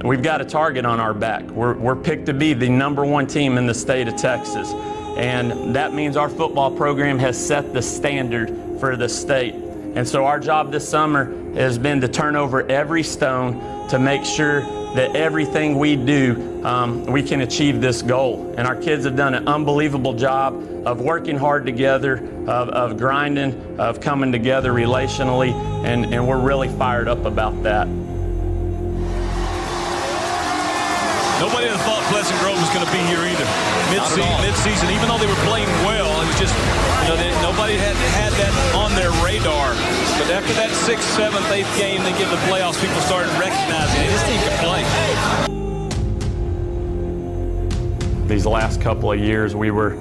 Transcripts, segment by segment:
we've got a target on our back. We're picked to be the #1 team in the state of Texas. And that means our football program has set the standard for the state. And so our job this summer has been to turn over every stone to make sure that everything we do, we can achieve this goal. And our kids have done an unbelievable job of working hard together, of grinding, of coming together relationally, and we're really fired up about that. Nobody had thought Pleasant Grove was going to be here either. Mid-season, even though they were playing well, it was just, nobody had that on their radar. But after that 6th, 7th, 8th game they get in the playoffs, people started recognizing this team can play. These last couple of years, we were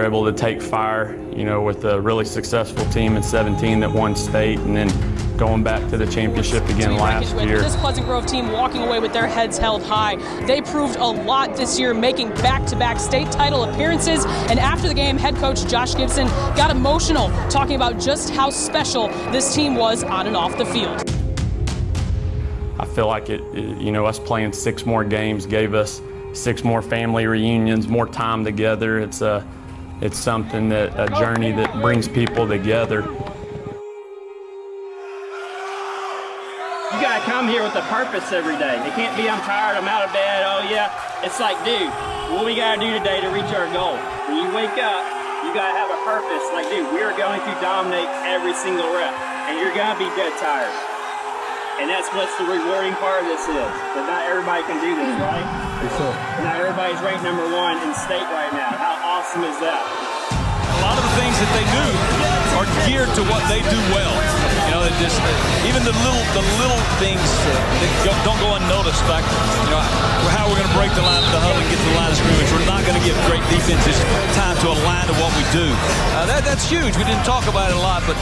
able to take fire, with a really successful team in 17 that won state, and then going back to the championship again last year. This Pleasant Grove team walking away with their heads held high. They proved a lot this year, making back-to-back state title appearances. And after the game, head coach Josh Gibson got emotional, talking about just how special this team was on and off the field. I feel like us playing 6 more games gave us 6 more family reunions, more time together. It's something a journey that brings people together. You gotta come here with a purpose every day. It can't be, I'm tired, I'm out of bed, oh yeah. It's like, dude, what we gotta do today to reach our goal? When you wake up, you gotta have a purpose. Like, dude, we are going to dominate every single rep, and you're gonna be dead tired. And that's what's the rewarding part of this is. But not everybody can do this, right? For sure. Not everybody's ranked #1 in state right now. How awesome is that? A lot of the things that they do are geared to what they do well. Even the little things that don't go unnoticed. Like, how we're going to break the line of the huddle and get to the line of scrimmage. We're not going to give great defenses time to align to what we do. That's huge. We didn't talk about it a lot, but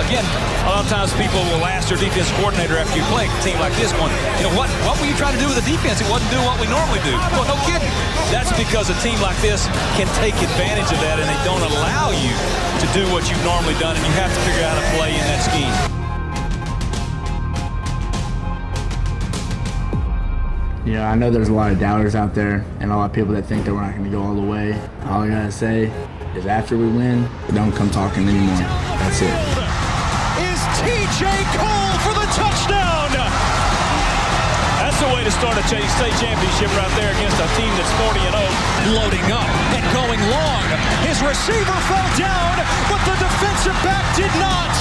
again, a lot of times people will ask their defense coordinator after you play a team like this, going, what were you trying to do with the defense? It wasn't doing what we normally do. Well, no kidding. That's because a team like this can take advantage of that, and they don't allow you to do what you've normally done, and you have to figure out how to play in that scheme. I know there's a lot of doubters out there and a lot of people that think that we're not going to go all the way. All I got to say is after we win, don't come talking anymore. That's it. Is TJ Cole for the touchdown? That's the way to start a state championship right there against a team that's 40-0. Loading up and going long. His receiver fell down, but the defensive back did not.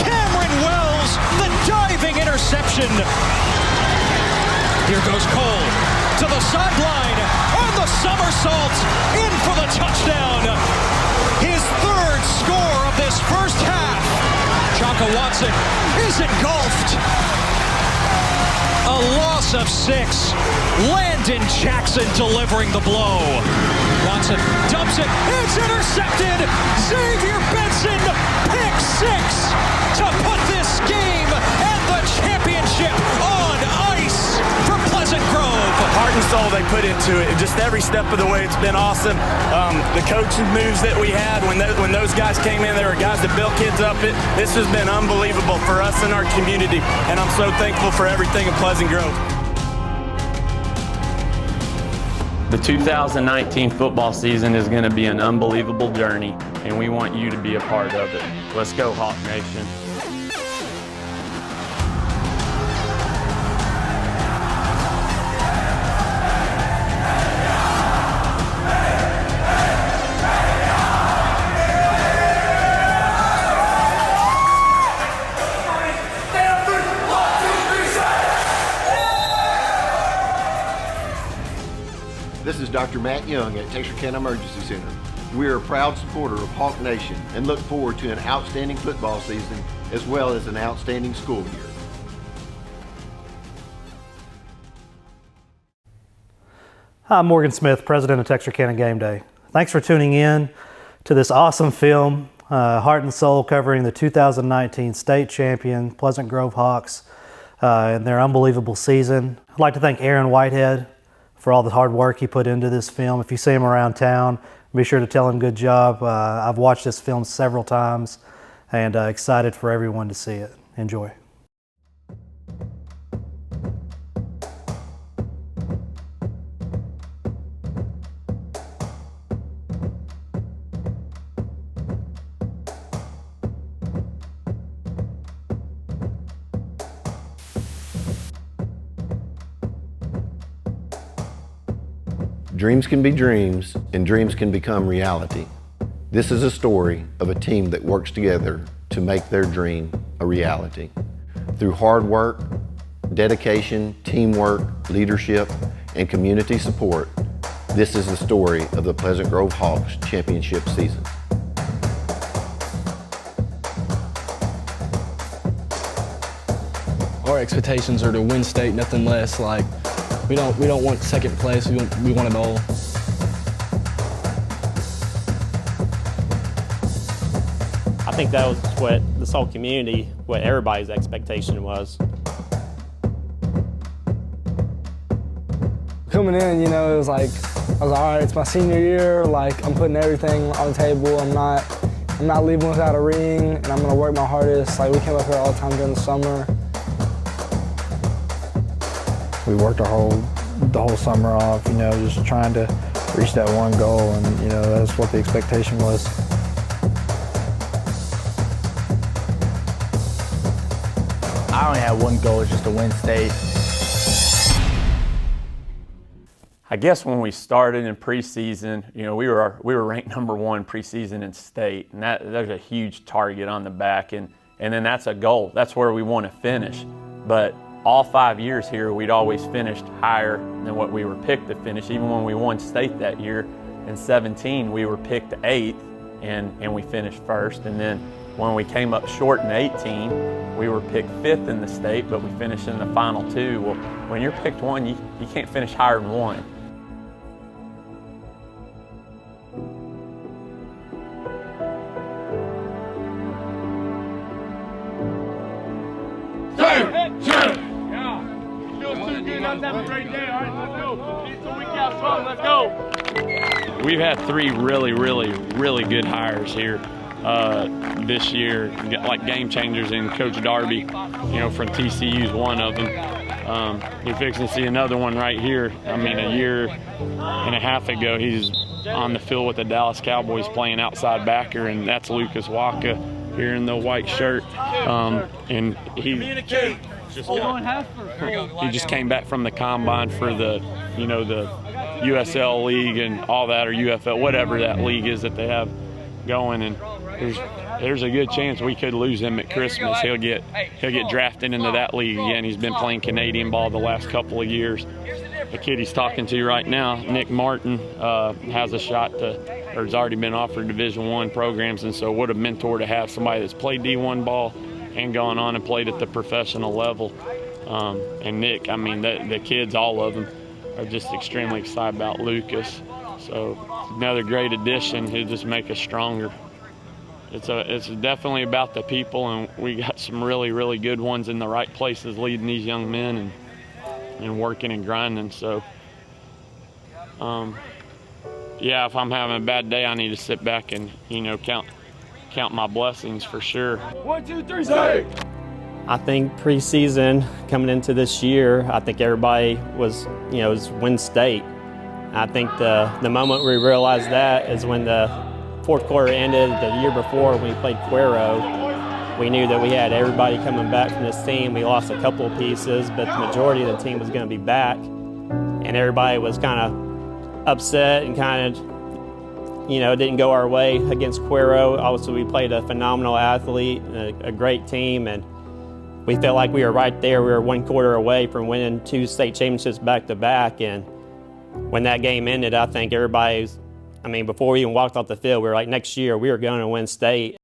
Cameron Wells, the diving interception. Here goes Cole to the sideline, and the somersault in for the touchdown. His 3rd score of this first half. Chaka Watson is engulfed. A loss of 6. Landon Jackson delivering the blow. Watson dumps it. It's intercepted. Xavier Benson, pick 6 to put this game and the championship on ice for Pleasant Grove. Heart and soul they put into it. Just every step of the way, it's been awesome. The coaching moves that we had when those guys came in, there were guys that built kids up. This has been unbelievable for us and our community, and I'm so thankful for everything in Pleasant Grove. The 2019 football season is going to be an unbelievable journey, and we want you to be a part of it. Let's go, Hawk Nation. This is Dr. Matt Young at Texarkana Emergency Center. We are a proud supporter of Hawk Nation and look forward to an outstanding football season as well as an outstanding school year. Hi, I'm Morgan Smith, President of Texarkana Game Day. Thanks for tuning in to this awesome film, Heart and Soul, covering the 2019 state champion Pleasant Grove Hawks and their unbelievable season. I'd like to thank Aaron Whitehead for all the hard work he put into this film. If you see him around town, be sure to tell him good job. I've watched this film several times and excited for everyone to see it. Enjoy. Dreams can be dreams, and dreams can become reality. This is a story of a team that works together to make their dream a reality. Through hard work, dedication, teamwork, leadership, and community support, this is the story of the Pleasant Grove Hawks championship season. Our expectations are to win state, nothing less. Like we don't want second place. We want it all. I think that was what this whole community, what everybody's expectation was. Coming in, you know, it was like I was all right. It's my senior year. Like I'm putting everything on the table. I'm not leaving without a ring, and I'm gonna work my hardest. Like we came up here all the time during the summer. We worked the whole summer off, you know, just trying to reach that one goal, and you know that's what the expectation was. I only had one goal, it's just to win state. I guess when we started in preseason, you know, we were ranked #1 preseason in state, and there's a huge target on the back, and then that's a goal. That's where we want to finish. But all 5 years here, we'd always finished higher than what we were picked to finish. Even when we won state that year in 17, we were picked 8th, and we finished 1st. And then when we came up short in 18, we were picked 5th in the state, but we finished in the final 2. Well, when you're picked 1, you can't finish higher than 1. We've had 3 really good hires here this year, like game changers, and Coach Darby, you know, from TCU is one of them. You're fixing to see another one right here. I mean, a year and a half ago, he's on the field with the Dallas Cowboys playing outside backer, and that's Lucas Waka here in the white shirt. And he just came back from the combine for the, you know, the USL league and all that, or UFL, whatever that league is that they have going, and there's a good chance we could lose him at Christmas. He'll get drafted into that league again. He's been playing Canadian ball the last couple of years. The kid he's talking to right now, Nick Martin, has a shot to, or has already been offered Division I programs, and so what a mentor to have somebody that's played D1 ball and gone on and played at the professional level. And Nick, I mean, the kids, all of them, are just extremely excited about Lucas. So another great addition. He'll just make us stronger. It's definitely about the people, and we got some really good ones in the right places leading these young men and working and grinding. So yeah, if I'm having a bad day, I need to sit back and, you know, count my blessings for sure. 1, 2, 3, say! I think preseason coming into this year, I think everybody was win state. I think the moment we realized that is when the fourth quarter ended the year before when we played Cuero. We knew that we had everybody coming back from this team. We lost a couple of pieces, but the majority of the team was going to be back. And everybody was kind of upset and kind of, you know, it didn't go our way against Cuero. Obviously, we played a phenomenal athlete, a great team, and we felt like we were right there. We were 1 quarter away from winning 2 state championships back-to-back, and when that game ended, I think everybody's, I mean, before we even walked off the field, we were like, next year we are going to win state.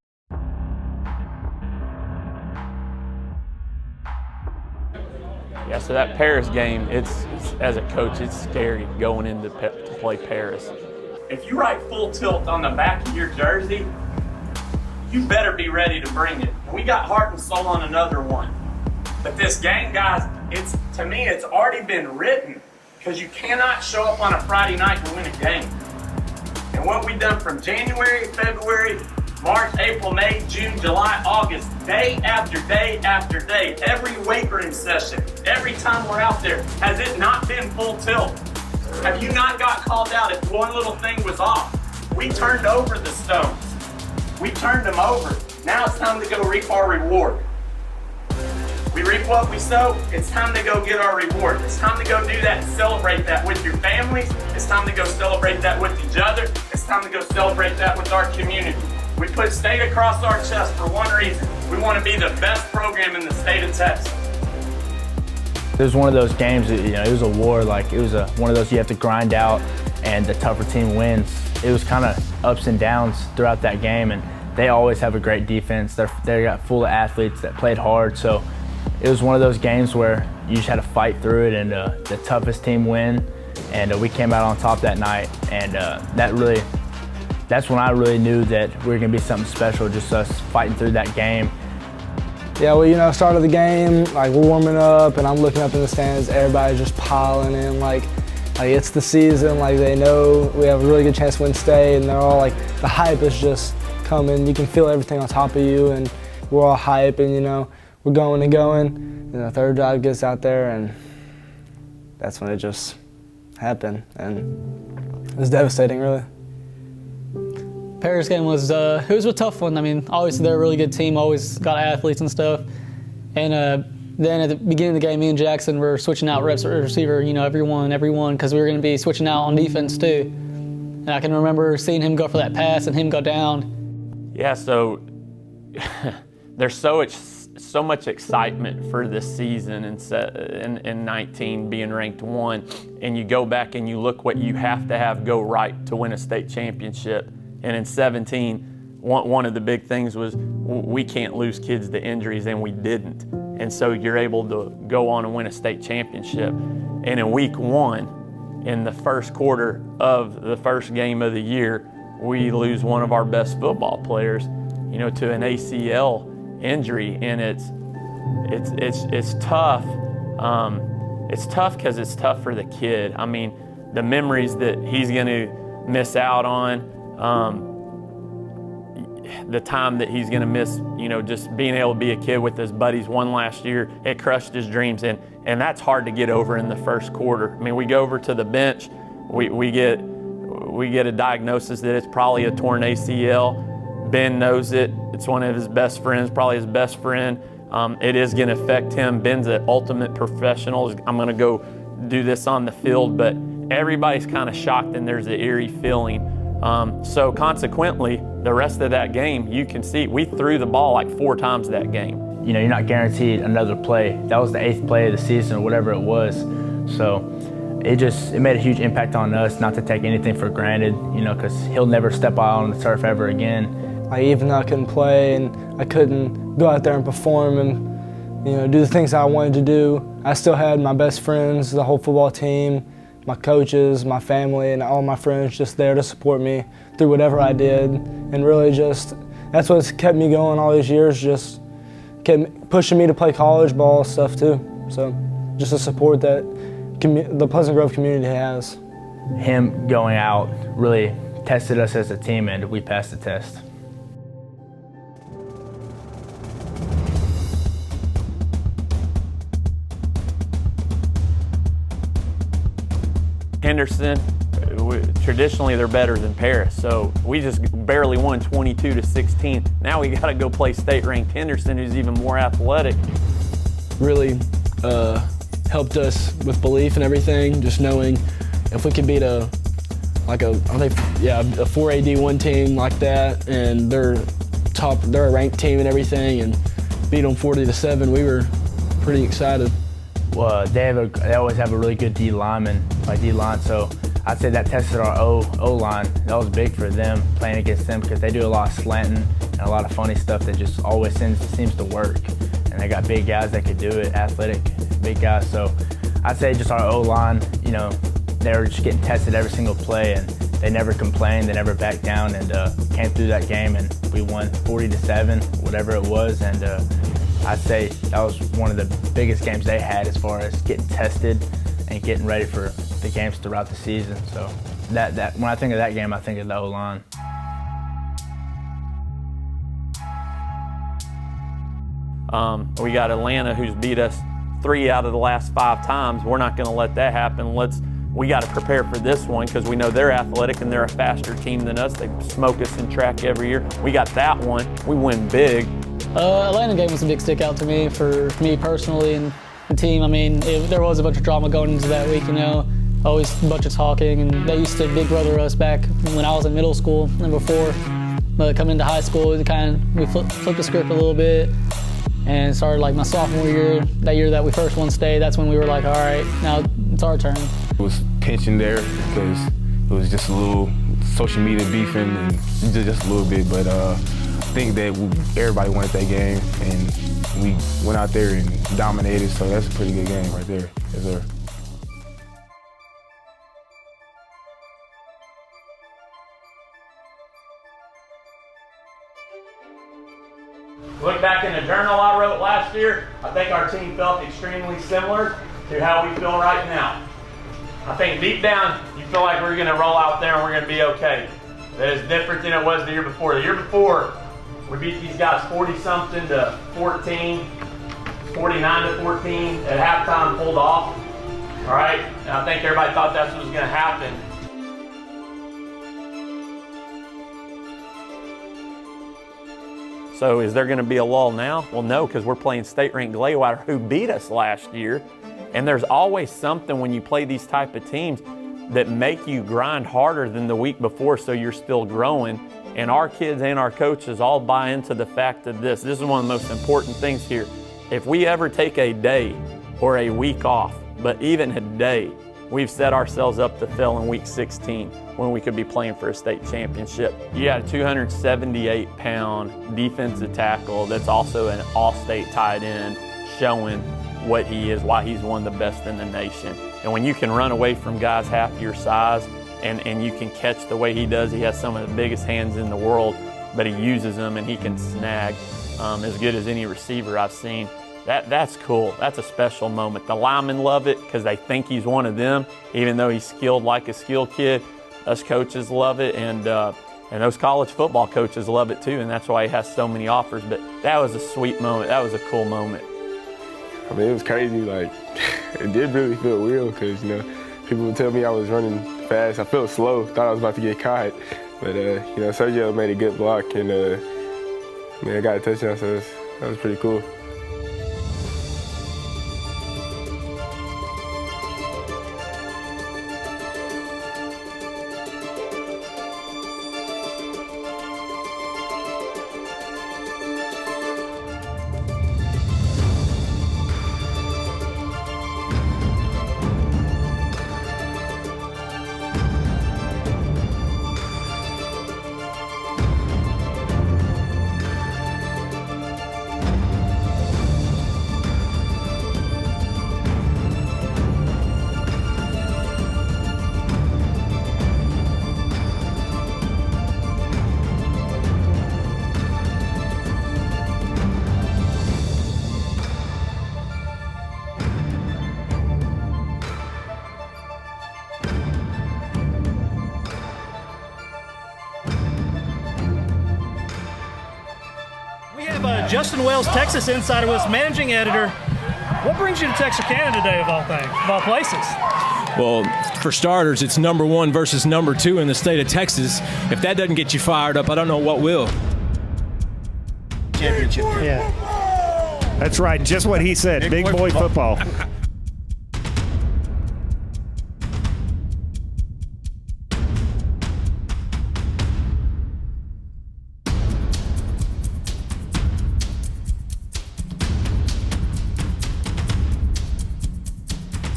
Yeah, so that Paris game, it's as a coach, it's scary going into to play Paris. If you write full tilt on the back of your jersey, you better be ready to bring it. We got heart and soul on another one. But this game, guys, to me, it's already been written, because you cannot show up on a Friday night to win a game. And what we've done from January, February, March, April, May, June, July, August, day after day after day, every weight room session, every time we're out there, has it not been full tilt? Have you not got called out if one little thing was off? We turned over the stones. We turned them over. Now it's time to go reap our reward. We reap what we sow. It's time to go get our reward. It's time to go do that and celebrate that with your families. It's time to go celebrate that with each other. It's time to go celebrate that with our community. We put state across our chest for one reason. We want to be the best program in the state of Texas. It was one of those games that, it was a war. Like, it was one of those you have to grind out and the tougher team wins. It was kind of ups and downs throughout that game, and they always have a great defense. They got full of athletes that played hard, so it was one of those games where you just had to fight through it, and the toughest team win. And we came out on top that night, and that's when I really knew that we were going to be something special, just us fighting through that game. Yeah, well, started the game, like, we're warming up, and I'm looking up in the stands, everybody's just piling in, like it's the season, like, they know we have a really good chance to win state, and they're all like, the hype is just coming. You can feel everything on top of you, and we're all hype, and we're going and going. And the third drive gets out there, and that's when it just happened, and it was devastating, really. Paris game was it was a tough one. I mean, obviously they're a really good team, always got athletes and stuff. And then at the beginning of the game, me and Jackson were switching out reps at receiver, everyone, because we were going to be switching out on defense too. And I can remember seeing him go for that pass and him go down. Yeah, so there's so much excitement for this season in 19 being ranked 1, and you go back and you look what you have to have go right to win a state championship. And in 17, one of the big things was we can't lose kids to injuries, and we didn't. And so you're able to go on and win a state championship. And in week 1, in the first quarter of the first game of the year, we lose one of our best football players, to an ACL injury. And it's tough. It's tough because it's tough for the kid. I mean, the memories that he's going to miss out on, the time that he's going to miss, just being able to be a kid with his buddies one last year, it crushed his dreams, and that's hard to get over in the first quarter. I mean, we go over to the bench, we get a diagnosis that it's probably a torn ACL. Ben knows it. It's one of his best friends, probably his best friend. It is going to affect him. Ben's an ultimate professional. I'm going to go do this on the field, but everybody's kind of shocked, and there's an eerie feeling. So consequently, the rest of that game, you can see we threw the ball like 4 times that game. You're not guaranteed another play. That was the 8th play of the season or whatever it was. So it made a huge impact on us not to take anything for granted, because he'll never step out on the turf ever again. Even though I couldn't play and I couldn't go out there and perform and do the things I wanted to do, I still had my best friends, the whole football team, my coaches, my family, and all my friends just there to support me through whatever I did. And really that's what's kept me going all these years, just kept pushing me to play college ball stuff too. So just the support that the Pleasant Grove community has. Him going out really tested us as a team, and we passed the test. Henderson, traditionally they're better than Paris, so we just barely won 22-16. Now we got to go play state-ranked Henderson, who's even more athletic. Really helped us with belief and everything, just knowing if we could beat a 4AD1 team like that, and they're a ranked team and everything, and beat them 40-7. We were pretty excited. Well, they always have a really good D-line, so I'd say that tested our O-line. That was big for them, playing against them, because they do a lot of slanting and a lot of funny stuff that just always seems to work. And they got big guys that could do it, athletic, big guys. So I'd say just our O-line, they were just getting tested every single play, and they never complained, they never backed down, and came through that game, and we won 40-7, whatever it was. And I'd say that was one of the biggest games they had as far as getting tested and getting ready for the games throughout the season. So that when I think of that game, I think of the O-line. We got Atlanta, who's beat us 3 out of the last 5 times. We're not going to let that happen. We got to prepare for this one, because we know they're athletic and they're a faster team than us. They smoke us in track every year. We got that one. We win big. Atlanta game was a big stick out to me for me personally and the team. I mean, there was a bunch of drama going into that week, you know, always a bunch of talking, and they used to big brother us back when I was in middle school and before. But coming into high school, we flipped the script a little bit and started like my sophomore year, that year that we first won state. That's when we were like, all right, now it's our turn. It was tension there because it was just a little social media beefing and just a little bit, but I think that everybody wanted that game and we went out there and dominated, so that's a pretty good game right there. Yes, sir. Look back in the journal I wrote last year, I think our team felt extremely similar to how we feel right now. I think deep down, you feel like we're going to roll out there and we're going to be okay. That is different than it was the year before. The year before, we beat these guys 40-something to 14, 49 to 14 at halftime, pulled off. All right, and I think everybody thought that's what was going to happen. So is there going to be a lull now? Well, no, because we're playing state-ranked GLADEWATER, who beat us last year. And there's always something when you play these type of teams that make you grind harder than the week before, so you're still growing. And our kids and our coaches all buy into the fact of this. This is one of the most important things here. If we ever take a day or a week off, but even a day, we've set ourselves up to fail in week 16 when we could be playing for a state championship. You got a 278-pound defensive tackle that's also an all-state tight end, showing what he is, why he's one of the best in the nation. And when you can run away from guys half your size and you can catch the way he does, he has some of the biggest hands in the world, but he uses them and he can snag as good as any receiver I've seen. That's cool. That's a special moment. The linemen love it because they think he's one of them, even though he's skilled like a skilled kid. Us coaches love it, and those college football coaches love it too, and that's why he has so many offers. But that was a sweet moment. That was a cool moment. I mean, it was crazy. Like, it did really feel real because, you know, people would tell me I was running fast. I felt slow, thought I was about to get caught. But, you know, Sergio made a good block, and, I got a touchdown, so that was pretty cool. Justin Wells, Texas Insider, was managing editor. What brings you to Texarkana today, of all places? Well, for starters, it's #1 versus #2 in the state of Texas. If that doesn't get you fired up, I don't know what will. Championship. Yeah. That's right, just what he said, big boy football.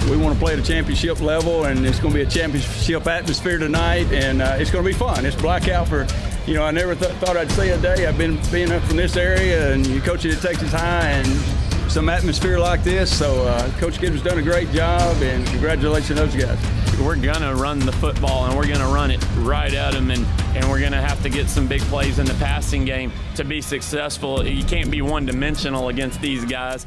We want to play at a championship level, and it's going to be a championship atmosphere tonight, and it's going to be fun. It's blackout for, you know, I never thought I'd see a day. I've been being up from this area and coaching at Texas High and some atmosphere like this, so Coach Gibbs has done a great job, and congratulations to those guys. We're going to run the football, and we're going to run it right at them, and we're going to have to get some big plays in the passing game to be successful. You can't be one-dimensional against these guys.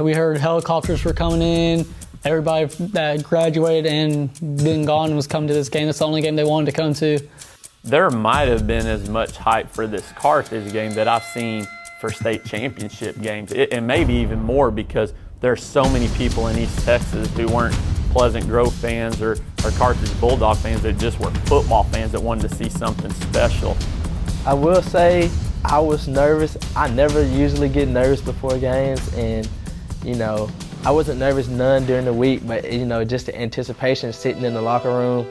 We heard helicopters were coming in. Everybody that graduated and been gone was coming to this game. That's the only game they wanted to come to. There might have been as much hype for this Carthage game that I've seen for state championship games, and maybe even more, because there's so many people in East Texas who weren't Pleasant Grove fans or Carthage Bulldog fans that just were football fans that wanted to see something special. I will say I was nervous. I never usually get nervous before games, and you know, I wasn't nervous none during the week, but you know, just the anticipation sitting in the locker room,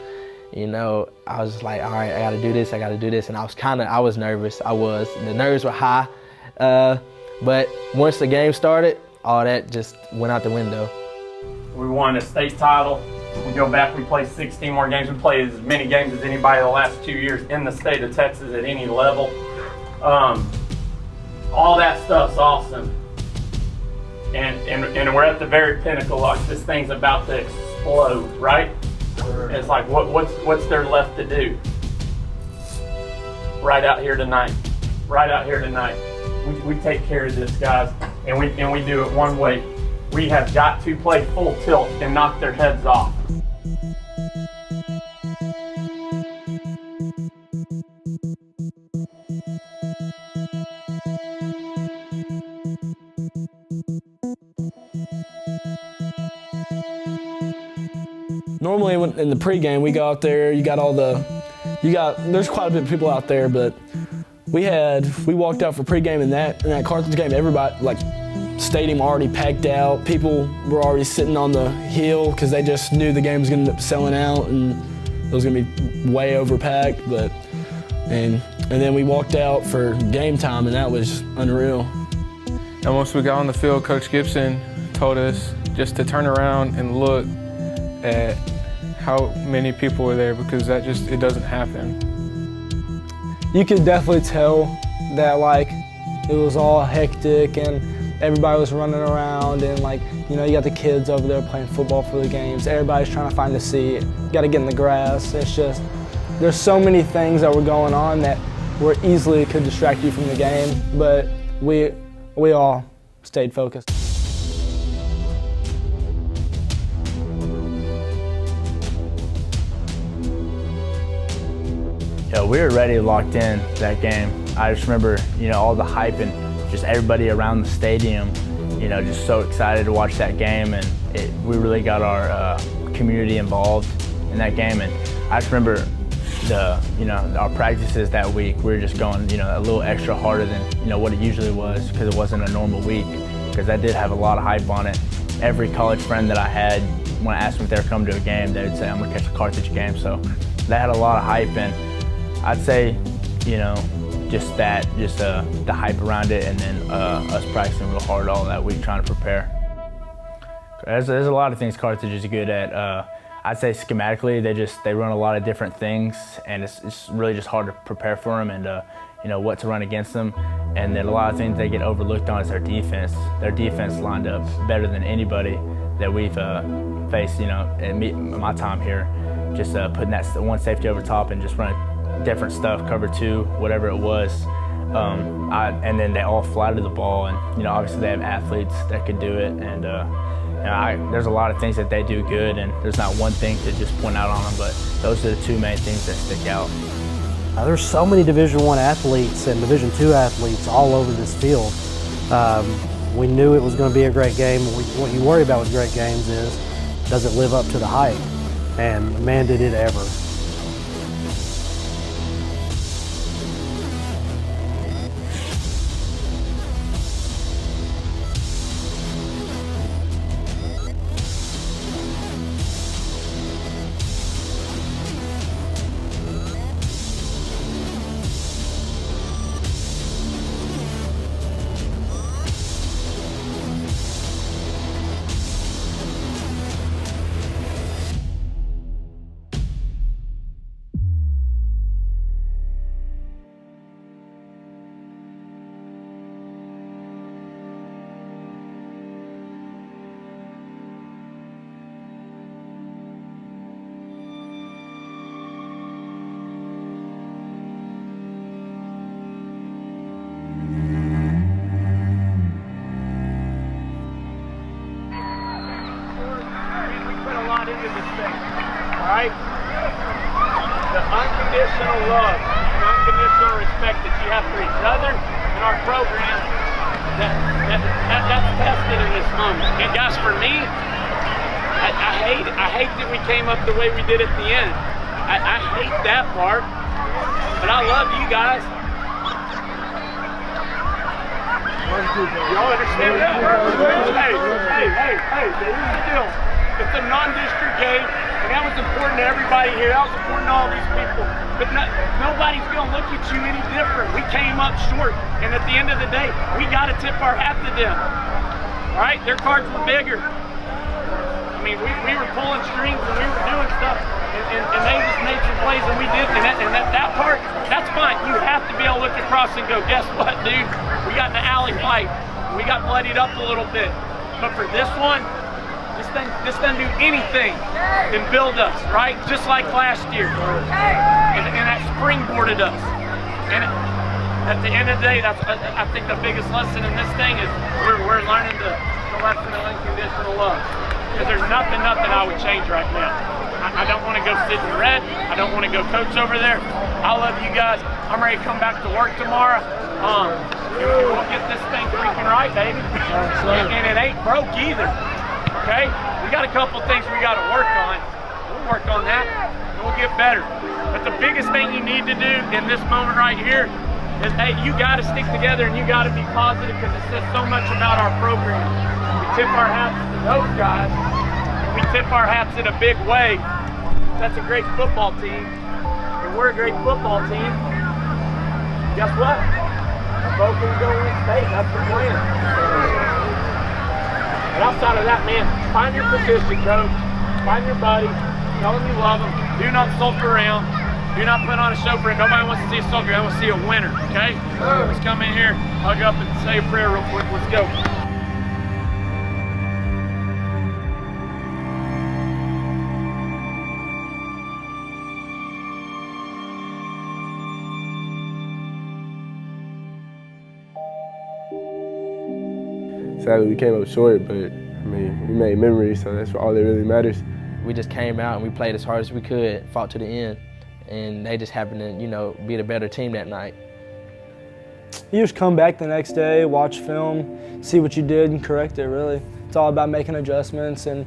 you know, I was just like, all right, I gotta do this, and I was nervous. The nerves were high, but once the game started, all that just went out the window. We won a state title. We go back, we play 16 more games. We played as many games as anybody the last 2 years in the state of Texas at any level. All that stuff's awesome. And we're at the very pinnacle, like this thing's about to explode, right? It's like, what's there left to do? Right out here tonight. Right out here tonight. We take care of this, guys, and we do it one way. We have got to play full tilt and knock their heads off. Normally in the pregame, we go out there, there's quite a bit of people out there, but we walked out for pregame in that Carthage game, everybody, like, stadium already packed out. People were already sitting on the hill because they just knew the game was going to end up selling out and it was going to be way overpacked. And then we walked out for game time, and that was unreal. And once we got on the field, Coach Gibson told us just to turn around and look at how many people were there, because it doesn't happen. You could definitely tell that, like, it was all hectic and everybody was running around, and, like, you know, you got the kids over there playing football for the games. Everybody's trying to find a seat. You got to get in the grass. It's just, there's so many things that were going on that were easily could distract you from the game, but we all stayed focused. Yeah, we were ready, locked in that game. I just remember, you know, all the hype and just everybody around the stadium, you know, just so excited to watch that game, and we really got our community involved in that game. And I just remember our practices that week, we were just going, you know, a little extra harder than, you know, what it usually was, because it wasn't a normal week, because that did have a lot of hype on it. Every college friend that I had, when I asked them if they were coming to a game, they would say, I'm gonna catch a Carthage game. So that had a lot of hype, and I'd say, you know, just the hype around it, and then us practicing real hard all that week trying to prepare. There's a lot of things Carthage is good at. I'd say schematically, they run a lot of different things, and it's really just hard to prepare for them, and you know, what to run against them. And then a lot of things they get overlooked on is their defense. Their defense lined up better than anybody that we've faced, you know, in my time here. Just putting that one safety over top and just running different stuff, cover two, whatever it was. And then they all fly to the ball, and, you know, obviously they have athletes that could do it, and there's a lot of things that they do good, and there's not one thing to just point out on them, but those are the two main things that stick out. There's so many Division I athletes and Division II athletes all over this field. We knew it was going to be a great game. What you worry about with great games is, does it live up to the hype? And man, did it ever. The unconditional love and unconditional respect that you have for each other and our program, that's tested in this moment. And guys, for me, I hate that we came up the way we did at the end. I hate that part, but I love you guys. Y'all understand that? Hey, here's the deal. It's a non-district game, and that was important to everybody here. That was important to all these people. But nobody's going to look at you any different. We came up short, and at the end of the day, we got to tip our hat to them. All right? Their cards were bigger. I mean, we were pulling strings, and we were doing stuff, and they just made some plays, and we did. And that part, that's fine. You have to be able to look across and go, guess what, dude? We got in an alley fight. We got bloodied up a little bit. But for this one, this doesn't do anything than build us, right? Just like last year. And that springboarded us. And at the end of the day, that's, I think the biggest lesson in this thing is we're learning the lesson of unconditional love. Because there's nothing I would change right now. I don't want to go sit in red. I don't want to go coach over there. I love you guys. I'm ready to come back to work tomorrow. We'll get this thing freaking right, baby. And it ain't broke either. Okay? We got a couple things we got to work on. We'll work on that, and we'll get better. But the biggest thing you need to do in this moment right here is, hey, you got to stick together and you got to be positive, because it says so much about our program. We tip our hats to those guys, and we tip our hats in a big way. That's a great football team, and we're a great football team. Guess what? We're both going to go win state. That's the plan. And outside of that, man, find your position, coach. Find your buddy. Tell them you love them. Do not sulk around. Do not put on a show for it. Nobody wants to see a sulker. They want to see a winner, okay? Let's come in here, hug up, and say a prayer real quick. Let's go. Sadly, we came up short, but I mean, we made memories, so that's all that really matters. We just came out and we played as hard as we could, fought to the end, and they just happened to, you know, be the better team that night. You just come back the next day, watch film, see what you did, and correct it, really. It's all about making adjustments and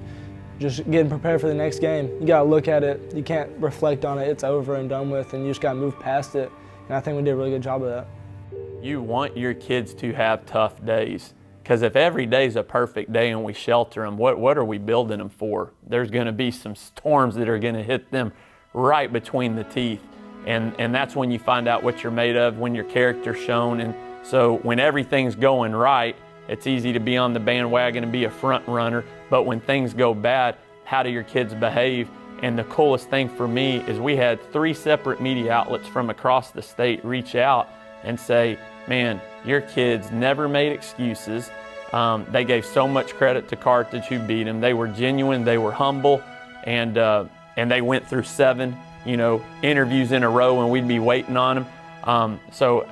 just getting prepared for the next game. You gotta look at it. You can't reflect on it. It's over and done with, and you just gotta move past it. And I think we did a really good job of that. You want your kids to have tough days. Because if every day's a perfect day and we shelter them, what are we building them for? There's going to be some storms that are going to hit them right between the teeth. And that's when you find out what you're made of, when your character's shown. And so when everything's going right, it's easy to be on the bandwagon and be a front runner. But when things go bad, how do your kids behave? And the coolest thing for me is we had 3 separate media outlets from across the state reach out and say, man, your kids never made excuses. They gave so much credit to Carthage, who beat them. They were genuine, they were humble, and they went through 7, interviews in a row, and we'd be waiting on them. So,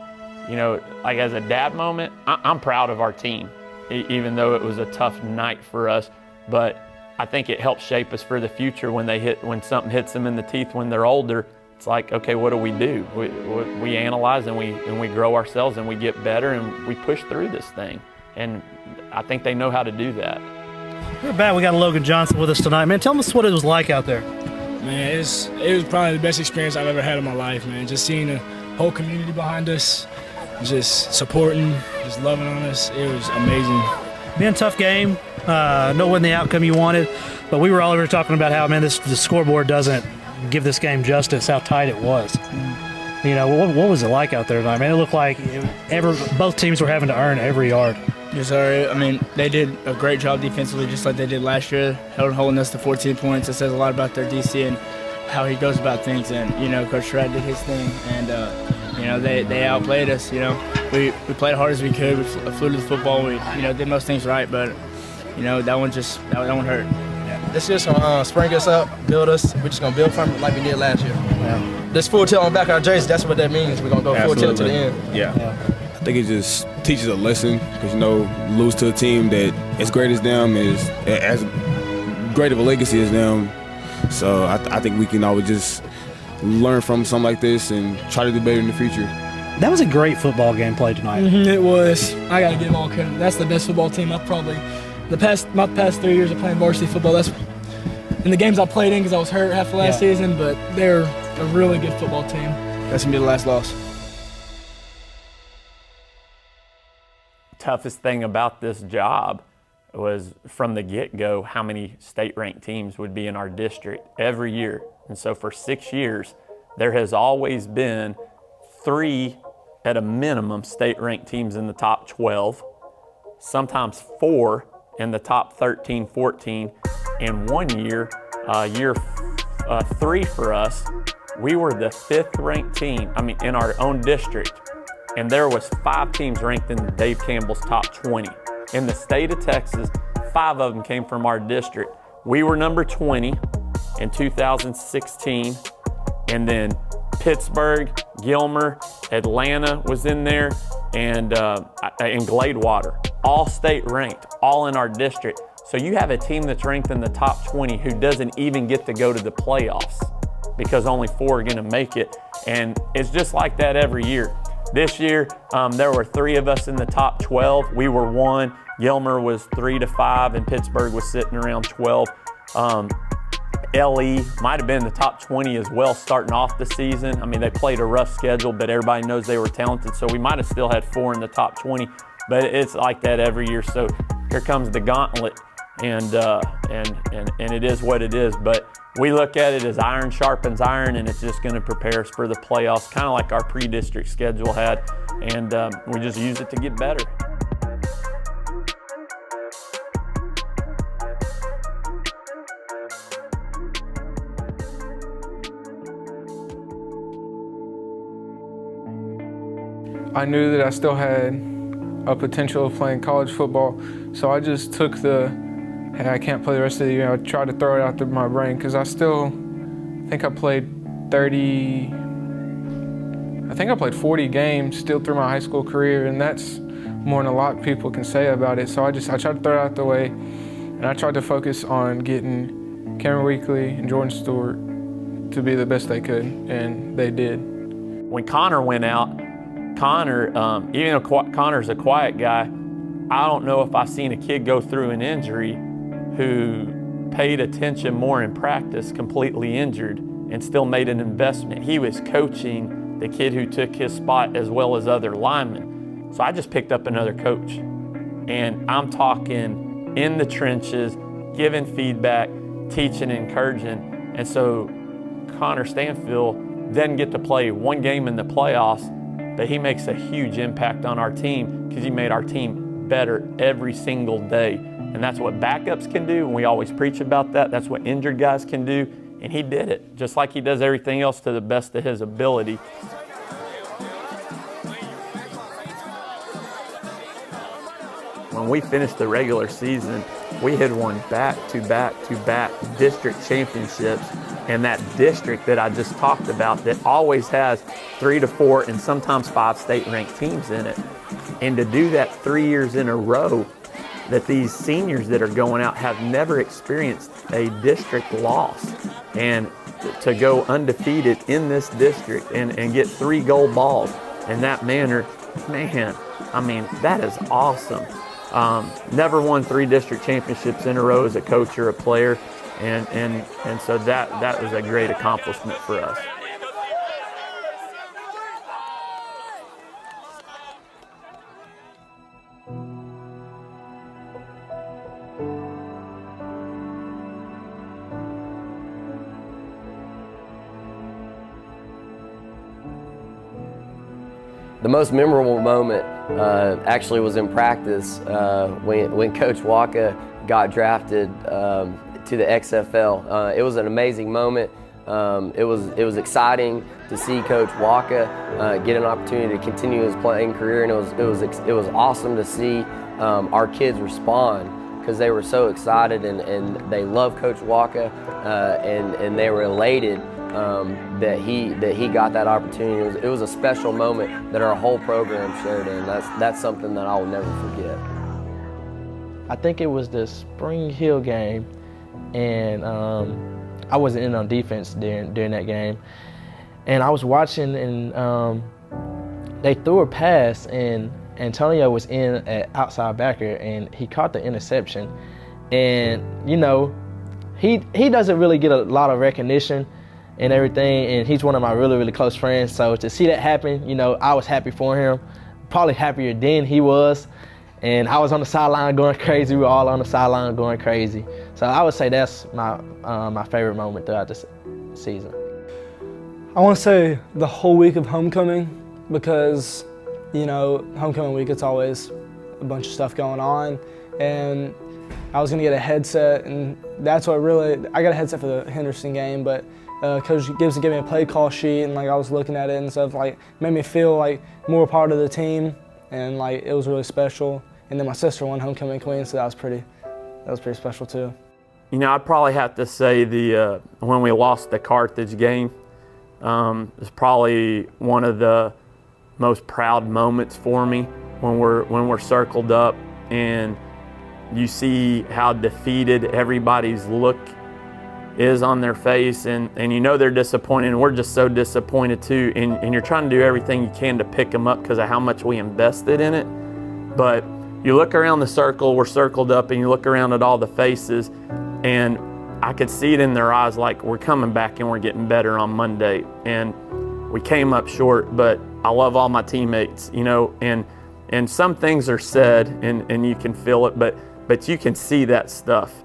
like as a dad moment, I'm proud of our team, even though it was a tough night for us. But I think it helps shape us for the future when something hits them in the teeth when they're older. It's like, okay, what do? We analyze and we grow ourselves and we get better and we push through this thing. And I think they know how to do that. We're back. We got Logan Johnson with us tonight. Man, tell us what it was like out there. Man, it was probably the best experience I've ever had in my life, man. Just seeing the whole community behind us, just supporting, just loving on us. It was amazing. Been a tough game. No wasn't the outcome you wanted, but we were all over talking about how, man, the scoreboard doesn't give this game justice, how tight it was. What was it like out there tonight? Man, it looked like both teams were having to earn every yard. Yes, sir. I mean, they did a great job defensively, just like they did last year, holding us to 14 points. It says a lot about their DC and how he goes about things. And, Coach Shrad did his thing, and, they outplayed us. We played as hard as we could. We flew to the football. We, did most things right, but, that one hurt. This year's gonna spring us up, build us. We're just gonna build from it like we did last year. Yeah. This full tilt on the back of our jersey, that's what that means. We're gonna go full tilt to the end. Yeah. I think it just teaches a lesson because lose to a team that as great as them is as great of a legacy as them. So I think we can always just learn from something like this and try to do better in the future. That was a great football game played tonight. It was. I gotta give all credit. That's the best football team I've probably. My past 3 years of playing varsity football, that's in the games I played in because I was hurt half the last season, but they're a really good football team. That's going to be the last loss. toughest thing about this job was from the get-go how many state-ranked teams would be in our district every year. And so for 6 years, there has always been 3 at a minimum state-ranked teams in the top 12, sometimes 4 in the top 13, 14. And one year, year 3 for us, we were the 5th ranked team, in our own district. And there was 5 teams ranked in Dave Campbell's top 20. In the state of Texas, 5 of them came from our district. We were number 20 in 2016, and then Pittsburgh, GILMER, Atlanta was in there, and GLADEWATER, all state ranked, all in our district. So you have a team that's ranked in the top 20 who doesn't even get to go to the playoffs because only 4 are gonna make it. And it's just like that every year. This year, there were 3 of us in the top 12. We were 1. GILMER was 3 to 5, and Pittsburgh was sitting around 12. LE might have been in the top 20 as well starting off the season. They played a rough schedule, but everybody knows they were talented, so we might have still had 4 in the top 20. But it's like that every year. So here comes the gauntlet, and it is what it is. But we look at it as iron sharpens iron, and it's just going to prepare us for the playoffs, kind of like our pre-district schedule had, and we just use it to get better. I knew that I still had a potential of playing college football, so I just took the, hey, I can't play the rest of the year. I tried to throw it out through my brain because I think I played 40 games still through my high school career, and that's more than a lot of people can say about it. So I tried to throw it out the way, and I tried to focus on getting Cameron Weekly and Jordan Stewart to be the best they could, and they did. When Connor went out, even though Connor's a quiet guy, I don't know if I've seen a kid go through an injury who paid attention more in practice, completely injured, and still made an investment. He was coaching the kid who took his spot as well as other linemen. So I just picked up another coach. And I'm talking in the trenches, giving feedback, teaching, encouraging. And so Connor Stanfield didn't get to play 1 game in the playoffs, but he makes a huge impact on our team because he made our team better every single day. And that's what backups can do, and we always preach about that. That's what injured guys can do, and he did it, just like he does everything else to the best of his ability. When we finished the regular season, we had won back-to-back-to-back district championships, and that district that I just talked about that always has 3 to 4 and sometimes 5 state-ranked teams in it. And to do that 3 years in a row, that these seniors that are going out have never experienced a district loss. And to go undefeated in this district and get 3 gold balls in that manner, man, that is awesome. Never won 3 district championships in a row as a coach or a player. And so that was a great accomplishment for us. The most memorable moment actually was in practice when Coach Waka got drafted to the XFL. It was an amazing moment. It was exciting to see Coach Waka get an opportunity to continue his playing career, and it was awesome to see our kids respond because they were so excited and they love Coach Waka and they were elated that he got that opportunity. It was a special moment that our whole program shared in. That's something that I will never forget. I think it was the Spring Hill game, and I wasn't in on defense during that game. And I was watching, and they threw a pass, and Antonio was in at outside backer, and he caught the interception. And, you know, he doesn't really get a lot of recognition and everything, and he's one of my really, really close friends. So to see that happen, you know, I was happy for him, probably happier than he was. And I was on the sideline going crazy. We were all on the sideline going crazy. So I would say that's my favorite moment throughout this season. I want to say the whole week of homecoming, because, you know, homecoming week, it's always a bunch of stuff going on. And I was going to get a headset, and that's what really, I got a headset for the Henderson game, but Coach Gibson gave me a play call sheet, and like I was looking at it and stuff, like made me feel like more a part of the team, and like it was really special. And then my sister won homecoming queen, so that was pretty special too. You know, I'd probably have to say when we lost the Carthage game, it's probably one of the most proud moments for me when we're circled up and you see how defeated everybody's look is on their face, and you know they're disappointed, and we're just so disappointed too, and you're trying to do everything you can to pick them up because of how much we invested in it. But you look around the circle, we're circled up, and you look around at all the faces, and I could see it in their eyes like we're coming back and we're getting better on Monday. And we came up short, but I love all my teammates, you know, and some things are said and you can feel it, but you can see that stuff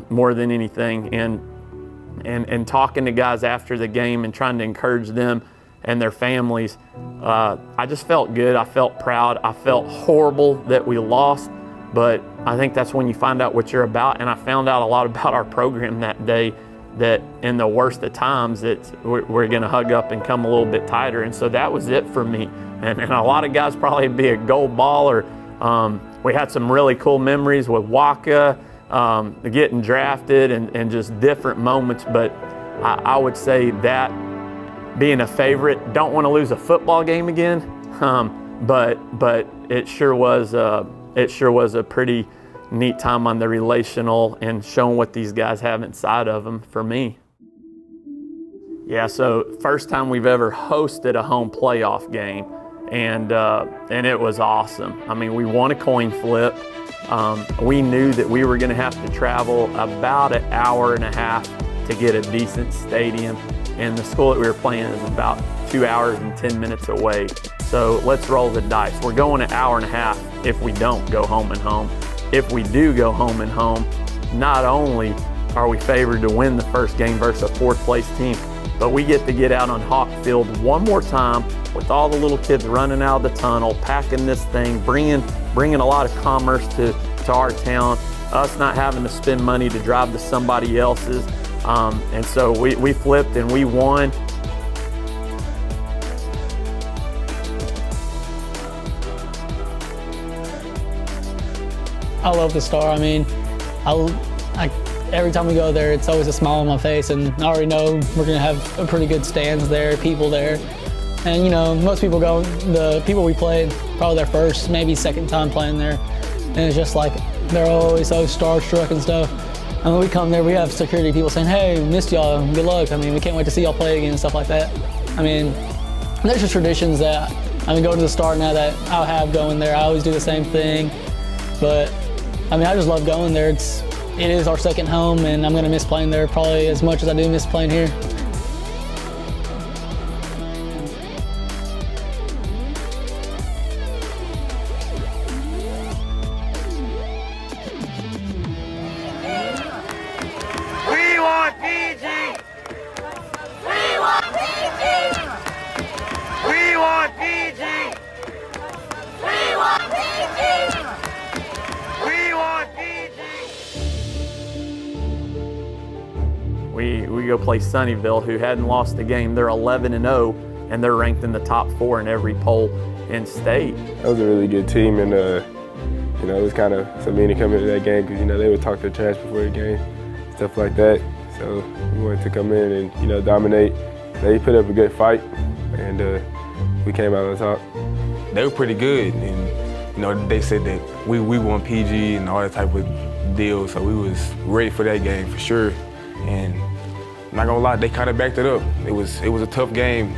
more than anything. And talking to guys after the game and trying to encourage them and their families, I just felt good. I felt proud. I felt horrible that we lost, but I think that's when you find out what you're about. And I found out a lot about our program that day, that in the worst of times, we're going to hug up and come a little bit tighter. And so that was it for me. And a lot of guys probably be a gold ball, or we had some really cool memories with Waka, getting drafted and just different moments. But I would say that being a favorite, don't want to lose a football game again, but it sure was a pretty neat time on the relational and showing what these guys have inside of them for me. Yeah, so first time we've ever hosted a home playoff game, and it was awesome. I mean, we won a coin flip. We knew that we were going to have to travel about an hour and a half to get a decent stadium, and the school that we were playing is about 2 hours and 10 minutes away. So let's roll the dice. We're going an hour and a half if we don't go home and home. If we do go home and home, not only are we favored to win the first game versus a fourth place team, but we get to get out on Hawk Field one more time with all the little kids running out of the tunnel, packing this thing, bringing a lot of commerce to our town, us not having to spend money to drive to somebody else's. And so we flipped and we won. I love the Star. I mean, every time we go there, it's always a smile on my face, and I already know we're going to have a pretty good stands there, people there. And, you know, most people go, the people we played, probably their first, maybe second time playing there. And it's just like, they're always so starstruck and stuff. And when we come there, we have security people saying, hey, missed y'all, good luck. I mean, we can't wait to see y'all play again and stuff like that. I mean, there's just traditions that, I mean, go to the Star now that I'll have going there. I always do the same thing. But, I mean, I just love going there. It is our second home, and I'm going to miss playing there probably as much as I do miss playing here. We want PG! We want PG! We want PG! We want PG! We want PG! We go play Sunnyvale, who hadn't lost a game. They're 11-0, and they're ranked in the top 4 in every poll in state. That was a really good team, and you know, it was kind of so mean to come into that game because, you know, they would talk their trash before the game, stuff like that. So we wanted to come in and, you know, dominate. They put up a good fight, and we came out on top. They were pretty good, and you know, they said that we want PG and all that type of deal, so we was ready for that game for sure. And I'm not gonna lie, they kind of backed it up. It was a tough game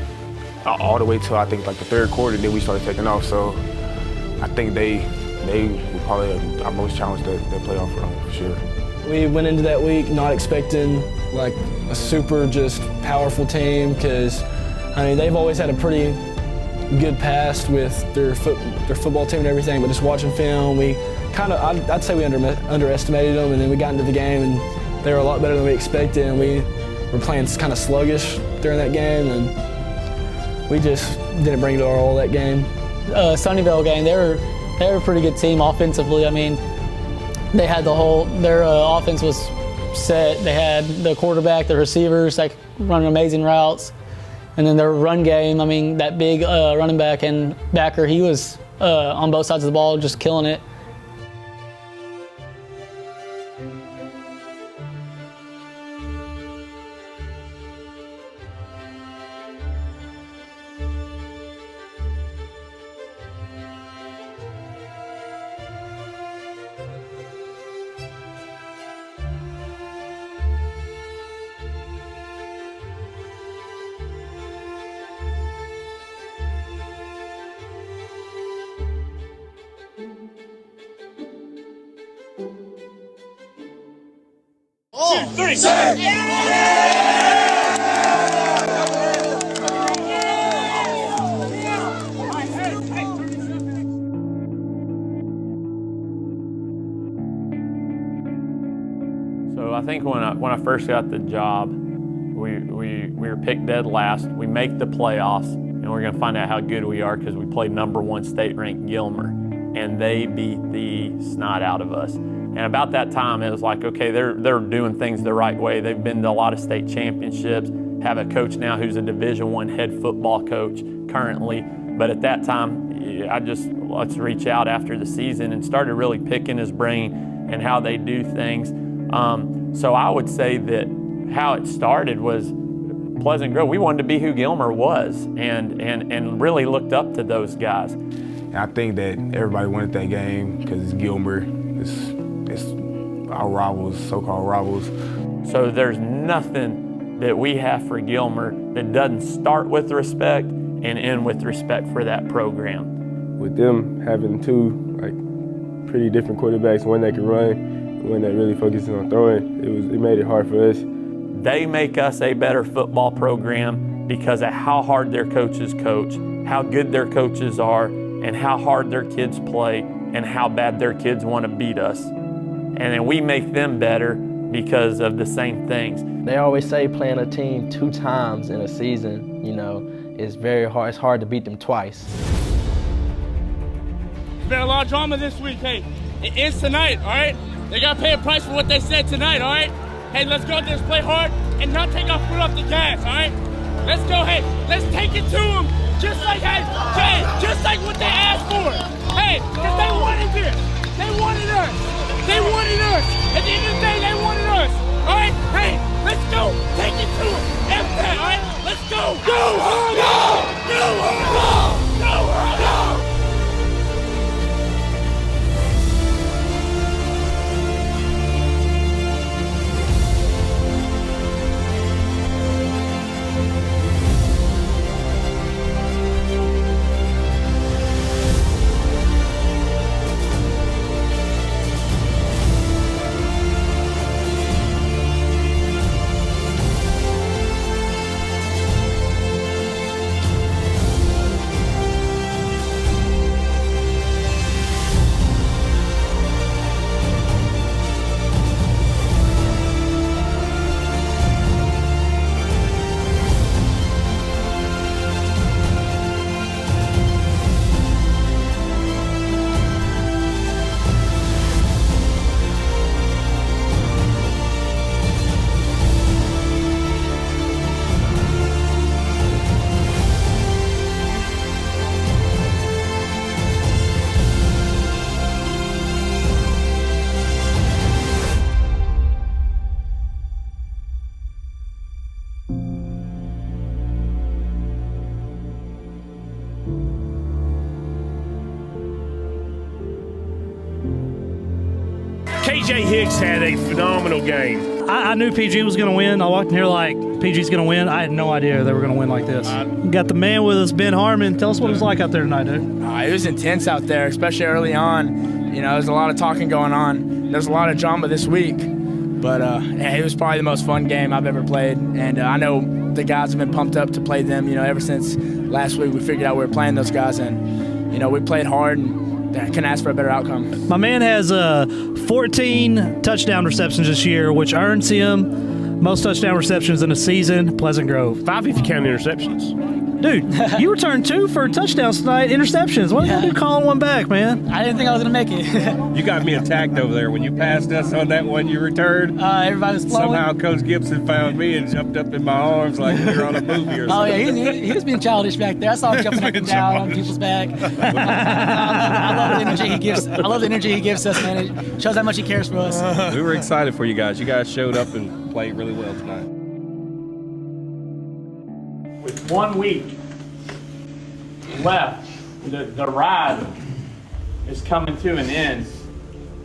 all the way till I think like the third quarter. Then we started taking off. So I think they were probably our most challenged that playoff run for sure. We went into that week not expecting like a super just powerful team, because I mean they've always had a pretty good past with their football team and everything, but just watching film, we kind of, I'd say we underestimated them, and then we got into the game and they were a lot better than we expected, and we were playing kind of sluggish during that game, and we just didn't bring it our all that game. SUNNYVALE game, they were a pretty good team offensively. I mean, they had their offense was set. They had the quarterback, the receivers, like running amazing routes. And then their run game, I mean, that big running back and backer, he was on both sides of the ball just killing it. So I think when I first got the job, we were picked dead last. We make the playoffs, and we're going to find out how good we are because we played #1 state-ranked GILMER, and they beat the snot out of us. And about that time, it was like, okay, they're doing things the right way. They've been to a lot of state championships, have a coach now who's a Division I head football coach currently. But at that time, let's reach out after the season and started really picking his brain and how they do things. So I would say that how it started was Pleasant Grove. We wanted to be who GILMER was and really looked up to those guys. And I think that everybody wanted that game because it's GILMER. It's our rivals, so-called rivals. So there's nothing that we have for GILMER that doesn't start with respect and end with respect for that program. With them having two pretty different quarterbacks, one that can run, one that really focuses on throwing, it made it hard for us. They make us a better football program because of how hard their coaches coach, how good their coaches are, and how hard their kids play, and how bad their kids want to beat us. And then we make them better because of the same things. They always say playing a team 2 times in a season, is very hard. It's hard to beat them twice. There's been a lot of drama this week. Hey, it ends tonight, all right? They got to pay a price for what they said tonight, all right? Hey, let's go out there and play hard and not take our foot off the gas, all right? Let's go, hey, let's take it to them. Just like what they asked for. Hey, because they wanted this. They wanted us. They wanted us. At the end of the day, they wanted us. All right? Hey, let's go. Take it to them. Everything, all right? Let's go. Go hard. Go. Go hard. Go. Go hard. Go. KJ Hicks had a phenomenal game. I knew PG was going to win. I walked in here like PG's going to win. I had no idea they were going to win like this. Got the man with us, Ben Harmon. Tell us what it was like out there tonight, dude. It was intense out there, especially early on. There's a lot of talking going on. There's a lot of drama this week. But it was probably the most fun game I've ever played. And I know the guys have been pumped up to play them, ever since last week we figured out we were playing those guys, and we played hard and couldn't ask for a better outcome. My man has 14 touchdown receptions this year, which earns him most touchdown receptions in a season. Pleasant Grove. 5 if you count interceptions. Dude, you returned 2 for touchdowns tonight, interceptions. What are you going to do calling one back, man? I didn't think I was going to make it. You got me attacked over there. When you passed us on that one you returned, everybody was flowing. Somehow Coach Gibson found me and jumped up in my arms like we were on a movie or something. Oh, yeah, he was being childish back there. I saw him jumping up and down on people's back. I love the energy he gives. I love the energy he gives us, man. It shows how much he cares for us. We were excited for you guys. You guys showed up and played really well tonight. With 1 week left, the ride is coming to an end.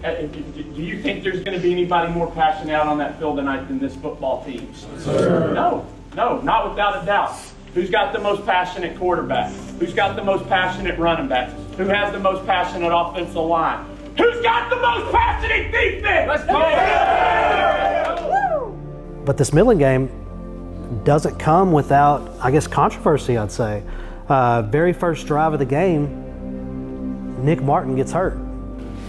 Do you think there's going to be anybody more passionate out on that field tonight than this football team? Sure. No, not without a doubt. Who's got the most passionate quarterback? Who's got the most passionate running backs? Who has the most passionate offensive line? Who's got the most passionate defense? Let's go! But this Midland game doesn't come without, I guess, controversy, I'd say. Very first drive of the game, Nick Martin gets hurt.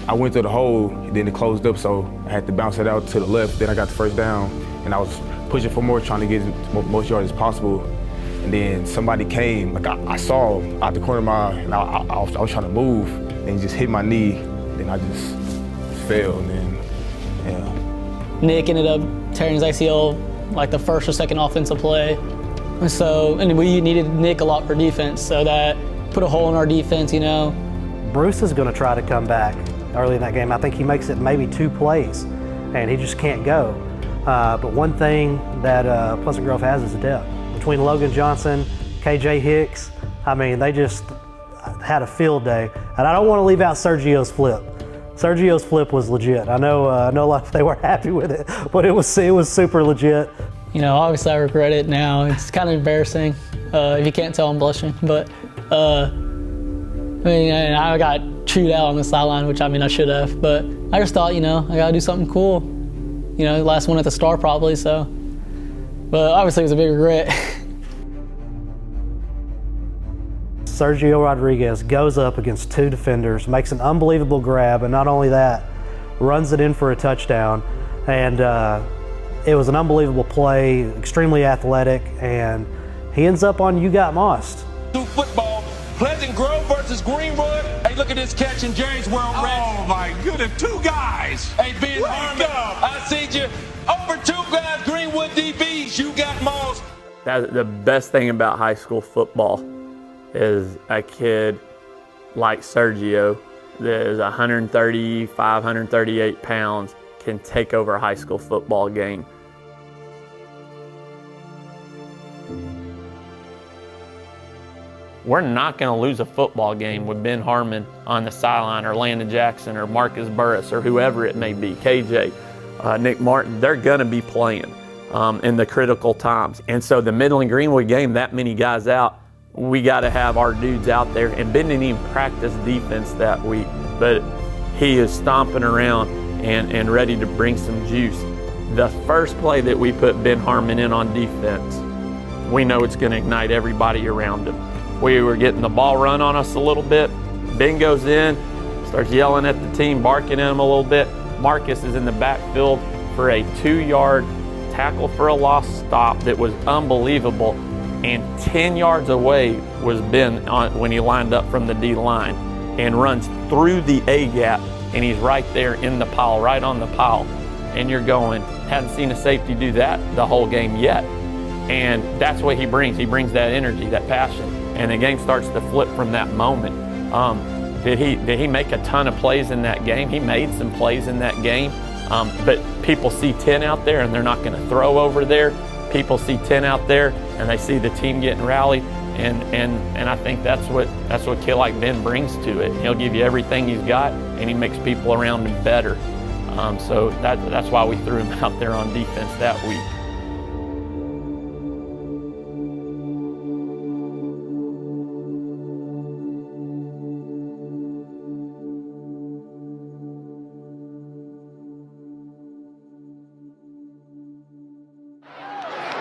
I went through the hole, then it closed up, so I had to bounce it out to the left. Then I got the first down, and I was pushing for more, trying to get as most yards as possible. And then somebody came, like I saw out the corner of my eye, and I was trying to move, and he just hit my knee. Then I just fell, and then, yeah. Nick ended up tearing his ACL like the first or second offensive play. And we needed Nick a lot for defense, so that put a hole in our defense, Bruce is going to try to come back early in that game. I think he makes it maybe 2 plays, and he just can't go. But one thing that Pleasant Grove has is depth. Between Logan Johnson, KJ Hicks, they just had a field day. And I don't want to leave out Sergio's flip. Sergio's flip was legit. I know a lot of they weren't happy with it, but it was super legit. Obviously I regret it now. It's kind of embarrassing. If you can't tell, I'm blushing. But I got chewed out on the sideline, which I should have. But I just thought, I got to do something cool. The last one at the Star probably. So, but obviously it was a big regret. Sergio Rodriguez goes up against 2 defenders, makes an unbelievable grab, and not only that, runs it in for a touchdown. And it was an unbelievable play, extremely athletic, and he ends up on You Got Mossed. Football, Pleasant Grove versus Greenwood. Hey, look at this catch in Jerry's World Record. Oh my goodness, 2 guys. Hey, Ben Harmon, I see you. Over 2 guys, Greenwood DBs, You Got Mossed. That's the best thing about high school football is a kid like Sergio that is 135, 138 pounds can take over a high school football game. We're not going to lose a football game with Ben Harmon on the sideline, or Landon Jackson, or Marcus Burris, or whoever it may be, KJ, Nick Martin. They're going to be playing in the critical times. And so the Midland Greenwood game, that many guys out, we got to have our dudes out there. And Ben didn't even practice defense that week, but he is stomping around and ready to bring some juice. The first play that we put Ben Harmon in on defense, we know it's going to ignite everybody around him. We were getting the ball run on us a little bit. Ben goes in, starts yelling at the team, barking at him a little bit. Marcus is in the backfield for a 2-yard tackle for a loss stop that was unbelievable. And 10 yards away was Ben when he lined up from the D line and runs through the A gap, and he's right there in the pile, right on the pile. And you're going, hadn't seen a safety do that the whole game yet. And that's what he brings. He brings that energy, that passion. And the game starts to flip from that moment. Did he make a ton of plays in that game? He made some plays in that game. But people see 10 out there and they're not going to throw over there. People see 10 out there and they see the team getting rallied. And I think that's what a kid like Ben brings to it. He'll give you everything he's got, and he makes people around him better. So that's why we threw him out there on defense that week.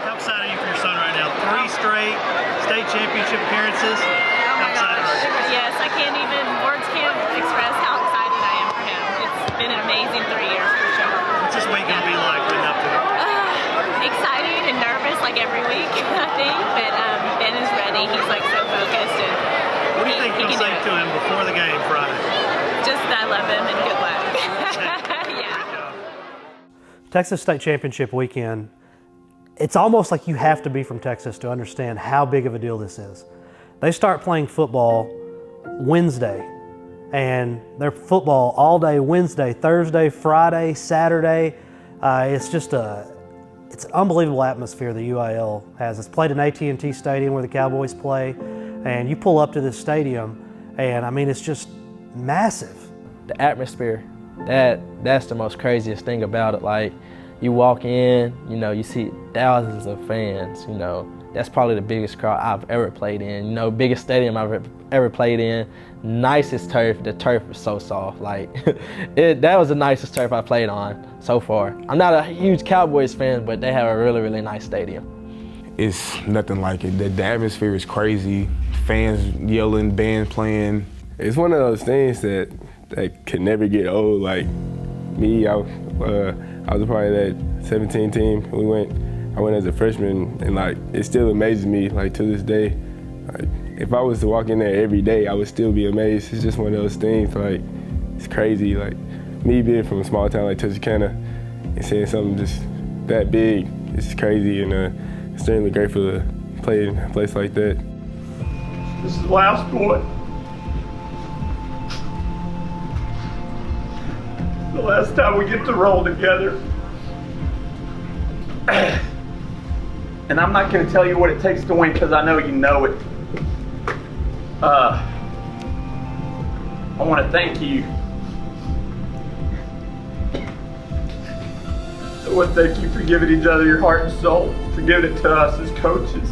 How excited are you for your son right now? 3 straight state championship championship appearances? Oh my gosh, yes, words can't express how excited I am for him. It's been an amazing 3 years for sure. What's this week going to be like leading up to it? Exciting and nervous like every week, I think, but Ben is ready. He's like so focused. And what do you think you'll say to him before the game Friday? Just that I love him and good luck. Yeah. Texas State Championship weekend, it's almost like you have to be from Texas to understand how big of a deal this is. They start playing football Wednesday, and they're football all day Wednesday, Thursday, Friday, Saturday. It's an unbelievable atmosphere that UIL has. It's played in AT&T Stadium where the Cowboys play, and you pull up to this stadium, and I mean, it's just massive. The atmosphere, that's the most craziest thing about it. Like, you walk in, you know, you see thousands of fans, you know. That's probably the biggest crowd I've ever played in, you know, biggest stadium I've ever played in. Nicest turf, the turf is so soft. Like, that was the nicest turf I played on so far. I'm not a huge Cowboys fan, but they have a really, really nice stadium. It's nothing like it. The atmosphere is crazy. Fans yelling, band playing. It's one of those things that can never get old. Like me, I was a part of that 17 team. I went as a freshman, and like it still amazes me. Like to this day, like if I was to walk in there every day, I would still be amazed. It's just one of those things. Like it's crazy. Like me being from a small town like Texarkana and seeing something just that big, it's crazy, and extremely grateful to play in a place like that. This is the last one. The last time we get to roll together. And I'm not going to tell you what it takes to win because I know you know it. I want to thank you. I want to thank you for giving each other your heart and soul, for giving it to us as coaches.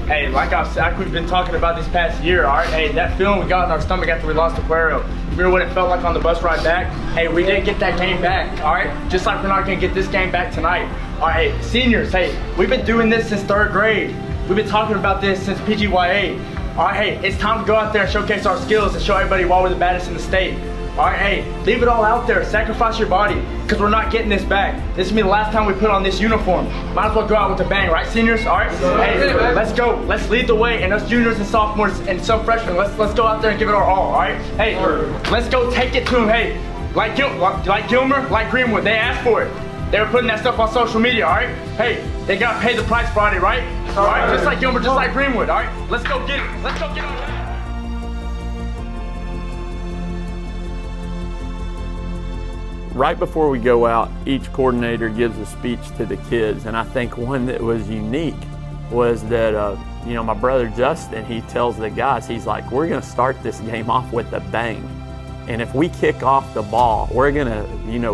Hey, like we've been talking about this past year, all right? Hey, that feeling we got in our stomach after we lost to Puero. Remember what it felt like on the bus ride back? Hey, we didn't get that game back, all right? Just like we're not gonna get this game back tonight. All right, hey, seniors, hey, we've been doing this since 3rd grade. We've been talking about this since PGYA. All right, hey, it's time to go out there and showcase our skills and show everybody why we're the baddest in the state. All right, hey, leave it all out there. Sacrifice your body, because we're not getting this back. This is gonna be the last time we put on this uniform. Might as well go out with a bang, right, seniors? All right, hey, let's go. Let's lead the way, and us juniors and sophomores and some freshmen, let's go out there and give it our all right? Hey, let's go take it to them. Hey, like Gilmer, like Greenwood, they asked for it. They were putting that stuff on social media, all right? Hey, they got paid the price Friday, right? All right, just like Gilmer, just like Greenwood, all right? Let's go get it. Let's go get on that. Right before we go out, each coordinator gives a speech to the kids, and I think one that was unique was that, my brother Justin, he tells the guys, he's like, we're gonna start this game off with a bang. And if we kick off the ball, we're gonna,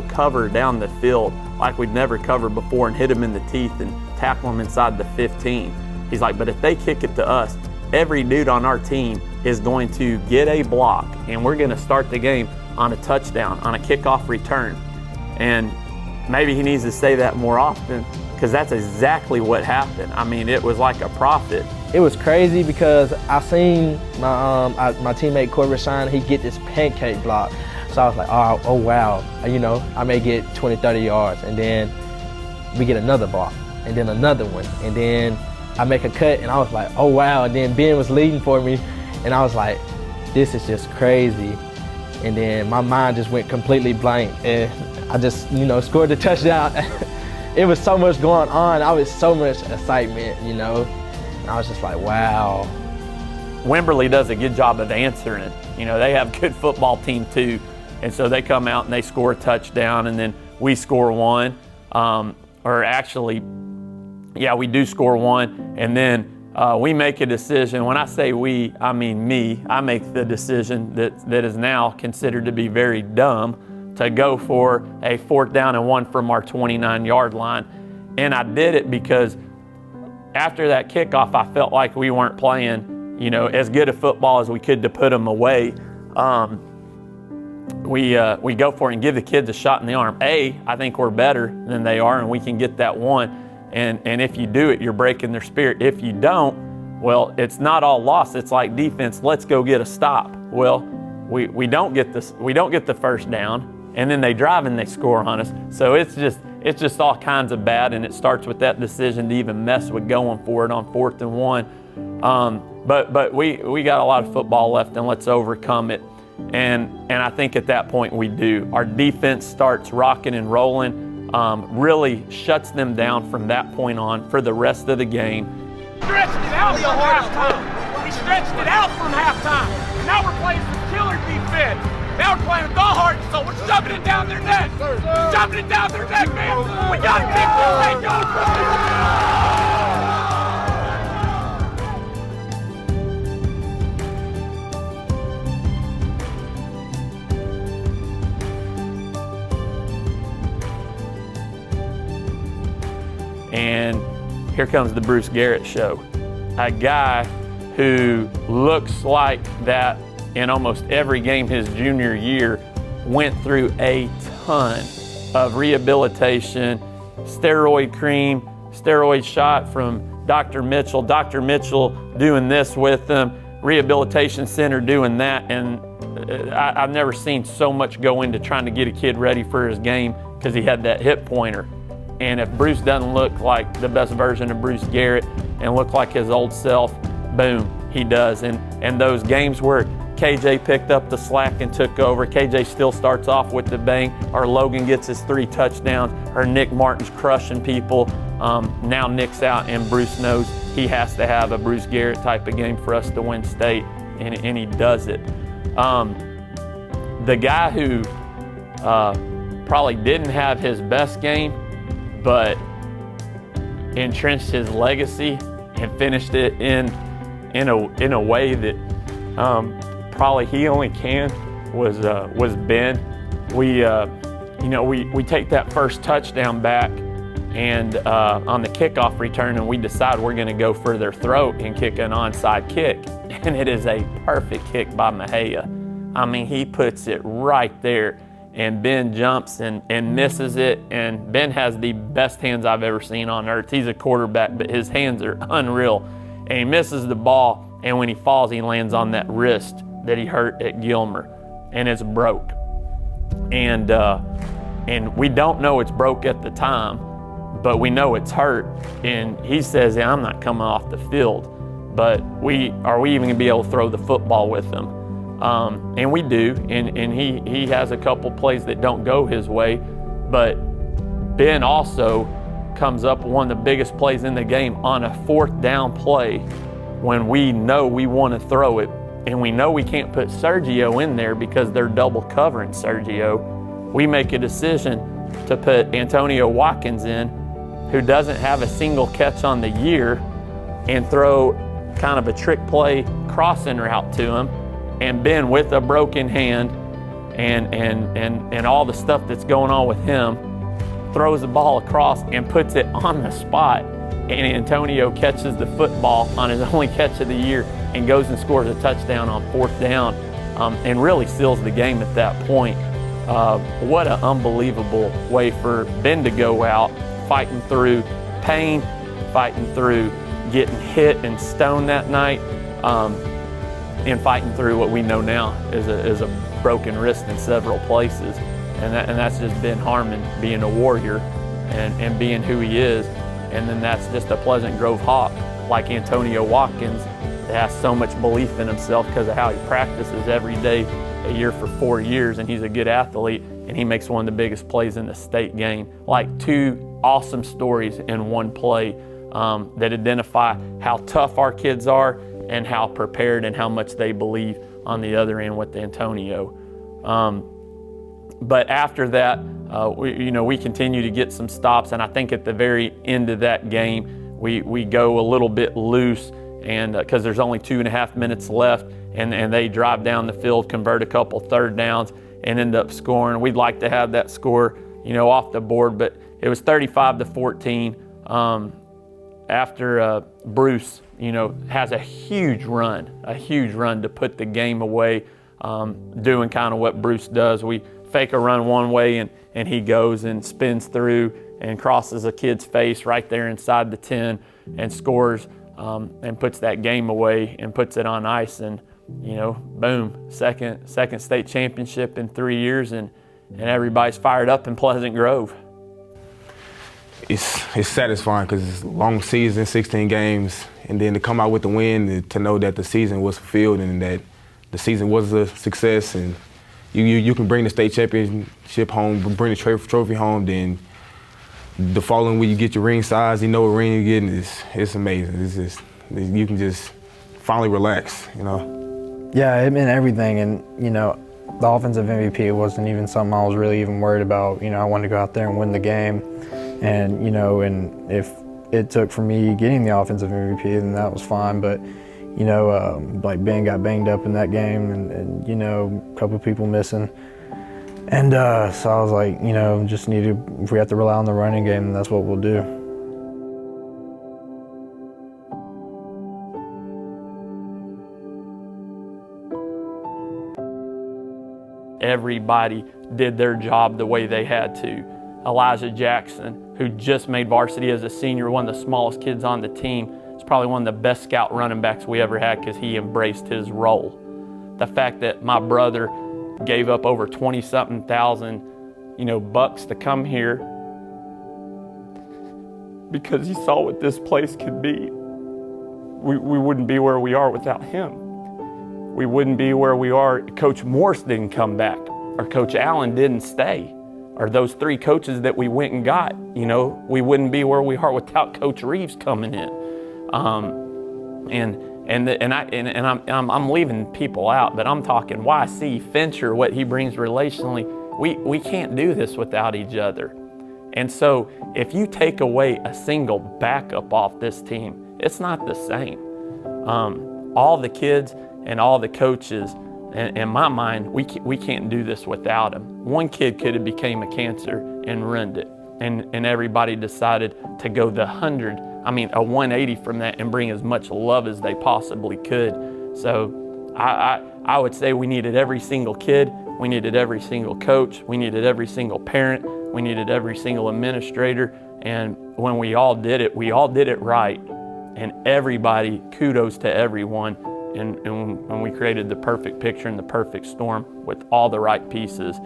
cover down the field like we'd never covered before and hit them in the teeth and tackle them inside the 15. He's like, but if they kick it to us, every dude on our team is going to get a block, and we're gonna start the game on a touchdown, on a kickoff return. And maybe he needs to say that more often, because that's exactly what happened. I mean, it was like a prophet. It was crazy because I seen my teammate Corbett Shine, he get this pancake block. So I was like, oh wow, I may get 20, 30 yards, and then we get another block, and then another one, and then I make a cut, and I was like, oh wow, and then Ben was leading for me, and I was like, this is just crazy. And then my mind just went completely blank, and I just, scored the touchdown. It was so much going on. I was so much excitement, and I was just like, wow. Wimberley does a good job of answering it. They have a good football team too, and so they come out and they score a touchdown, and then we score one, we do score one, and then we make a decision. When I say we, I mean me. I make the decision that is now considered to be very dumb to go for a 4th down and 1 from our 29-yard line. And I did it because after that kickoff, I felt like we weren't playing, as good a football as we could to put them away. We go for it and give the kids a shot in the arm. I think we're better than they are, and we can get that one. And if you do it, you're breaking their spirit. If you don't, Well, it's not all lost. It's like defense, let's go get a stop. Well, we don't get the first down, and then they drive and they score on us. So it's just all kinds of bad, and it starts with that decision to even mess with going for it on 4th and 1. But we got a lot of football left, and let's overcome it. And I think at that point we do. Our defense starts rocking and rolling, really shuts them down from that point on for the rest of the game. Stretched it out from halftime. We stretched it out from halftime. And now we're playing some killer defense. Now we're playing with the heart and soul. We're shoving it down their neck. Shoving it down their neck, man. We got to keep this thing going from here. And here comes the Bruce Garrett show. A guy who looks like that in almost every game his junior year, went through a ton of rehabilitation, steroid cream, steroid shot from Dr. Mitchell. Dr. Mitchell doing this with them, rehabilitation center doing that. And I've never seen so much go into trying to get a kid ready for his game because he had that hip pointer. And if Bruce doesn't look like the best version of Bruce Garrett and look like his old self, boom, he does. And those games where KJ picked up the slack and took over, KJ still starts off with the bang, or Logan gets his 3 touchdowns, or Nick Martin's crushing people. Now Nick's out and Bruce knows he has to have a Bruce Garrett type of game for us to win state, and he does it. The guy who probably didn't have his best game, but entrenched his legacy and finished it in a way that probably he only can was Ben. We take that first touchdown back and on the kickoff return, and we decide we're going to go for their throat and kick an onside kick, and it is a perfect kick by Mejia. I mean, he puts it right there. And Ben jumps and misses it. And Ben has the best hands I've ever seen on earth. He's a quarterback, but his hands are unreal. And he misses the ball, and when he falls, he lands on that wrist that he hurt at Gilmer, and it's broke. And we don't know it's broke at the time, but we know it's hurt. And he says, yeah, I'm not coming off the field, but are we even gonna be able to throw the football with him? And we do, and he has a couple plays that don't go his way, but Ben also comes up with one of the biggest plays in the game on a 4th down play when we know we want to throw it, and we know we can't put Sergio in there because they're double covering Sergio. We make a decision to put Antonio Watkins in, who doesn't have a single catch on the year, and throw kind of a trick play crossing route to him. And Ben, with a broken hand and all the stuff that's going on with him, throws the ball across and puts it on the spot. And Antonio catches the football on his only catch of the year and goes and scores a touchdown on 4th down and really seals the game at that point. What an unbelievable way for Ben to go out, fighting through pain, fighting through getting hit and stoned that night. And fighting through what we know now is a broken wrist in several places. And that's just Ben Harmon being a warrior and being who he is. And then that's just a Pleasant Grove Hawk like Antonio Watkins that has so much belief in himself because of how he practices every day a year for 4 years, and he's a good athlete, and he makes one of the biggest plays in the state game. Like 2 awesome stories in one play that identify how tough our kids are and how prepared and how much they believe on the other end with Antonio. But after that, we continue to get some stops, and I think at the very end of that game, we go a little bit loose, and because there's only 2.5 minutes left, and they drive down the field, convert a couple 3rd downs, and end up scoring. We'd like to have that score, off the board, but it was 35-14 after Bruce has a huge run to put the game away, doing kind of what Bruce does. We fake a run one way, and he goes and spins through and crosses a kid's face right there inside the 10 and scores and puts that game away and puts it on ice, and boom, second state championship in 3 years, and everybody's fired up in Pleasant Grove. It's satisfying because it's a long season, 16 games, and then to come out with the win, to know that the season was fulfilled and that the season was a success, and you can bring the state championship home, bring the trophy home, then the following week you get your ring size, you know what ring you're getting, it's amazing. It's just, you can just finally relax, Yeah, it meant everything, and the offensive MVP wasn't even something I was really even worried about. I wanted to go out there and win the game, and and if it took for me getting the offensive MVP, then that was fine. But like Ben got banged up in that game, and a couple of people missing, and so I was like, just need to, if we have to rely on the running game, then that's what we'll do. Everybody did their job the way they had to. Elijah Jackson, who just made varsity as a senior, one of the smallest kids on the team, is probably one of the best scout running backs we ever had because he embraced his role. The fact that my brother gave up over 20-something thousand, bucks to come here because he saw what this place could be. We wouldn't be where we are without him. We wouldn't be where we are. Coach Morse didn't come back, or Coach Allen didn't stay, or those three coaches that we went and got. We wouldn't be where we are without Coach Reeves coming in. I'm leaving people out, but I'm talking YC, Fincher, what he brings relationally. We can't do this without each other. And so if you take away a single backup off this team, it's not the same. All the kids and all the coaches, in my mind, we can't do this without them. One kid could have became a cancer and ruined it. And everybody decided to go a 180 from that and bring as much love as they possibly could. So I would say we needed every single kid, we needed every single coach, we needed every single parent, we needed every single administrator. And when we all did it right. And everybody, kudos to everyone. And when we created the perfect picture and the perfect storm with all the right pieces.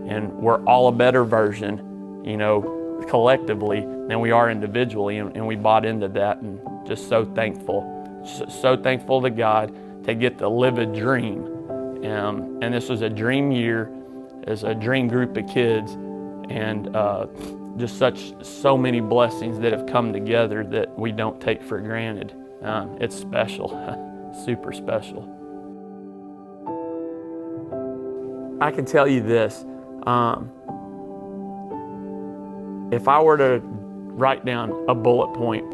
And we're all a better version, collectively than we are individually. And we bought into that, and just so thankful. So thankful to God to get to live a dream. And this was a dream year, as a dream group of kids, and just so many blessings that have come together that we don't take for granted. It's special, super special. I can tell you this, if I were to write down a bullet point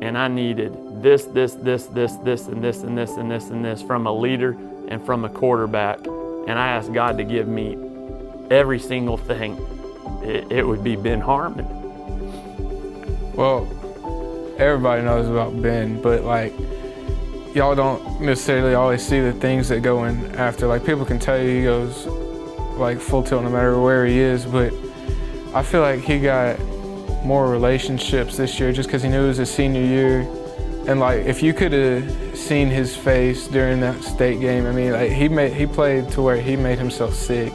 and I needed this, and this, and this, and this, and this, and this from a leader and from a quarterback, and I asked God to give me every single thing, it would be Ben Harmon. Well, everybody knows about Ben, but y'all don't necessarily always see the things that go in after. People can tell you he goes full tilt no matter where he is, but I feel like he got more relationships this year just because he knew it was his senior year. And if you could have seen his face during that state game, he played to where he made himself sick.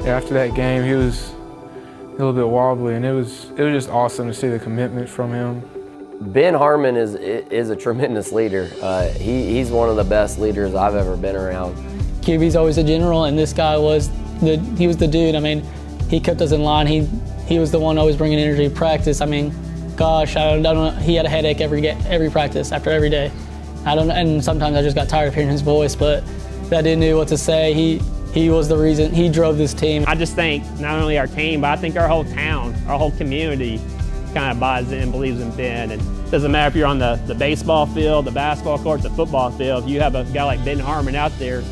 After that game, he was a little bit wobbly, and it was just awesome to see the commitment from him. Ben Harmon is a tremendous leader. He's one of the best leaders I've ever been around. QB's always a general, and this guy was the dude. He kept us in line. He was the one always bringing energy to practice. Gosh, I don't know. He had a headache every practice after every day. And sometimes I just got tired of hearing his voice, but that dude knew what to say. He was the reason. He drove this team. I just think not only our team, but I think our whole town, our whole community kind of buys in, believes in Ben. And it doesn't matter if you're on the baseball field, the basketball court, the football field. If you have a guy like Ben Harmon out there,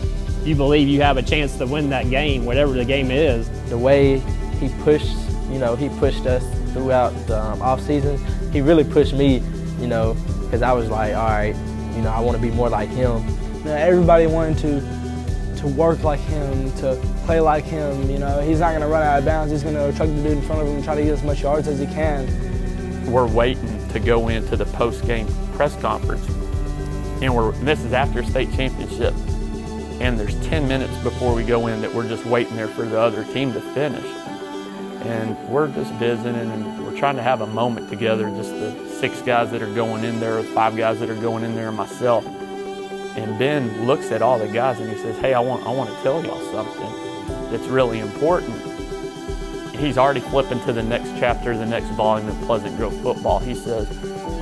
you believe you have a chance to win that game, whatever the game is. The way he pushed, he pushed us throughout the off season. He really pushed me, because I was like, all right, I want to be more like him. Everybody wanted to work like him, to play like him. He's not going to run out of bounds. He's going to truck the dude in front of him and try to get as much yards as he can. We're waiting to go into the post-game press conference, and this is after state championship, and there's 10 minutes before we go in that we're just waiting there for the other team to finish. And we're just visiting and we're trying to have a moment together, just the 6 guys that are going in there, 5 guys that are going in there, and myself. And Ben looks at all the guys and he says, hey, I want to tell y'all something that's really important. He's already flipping to the next chapter, the next volume of Pleasant Grove football. He says,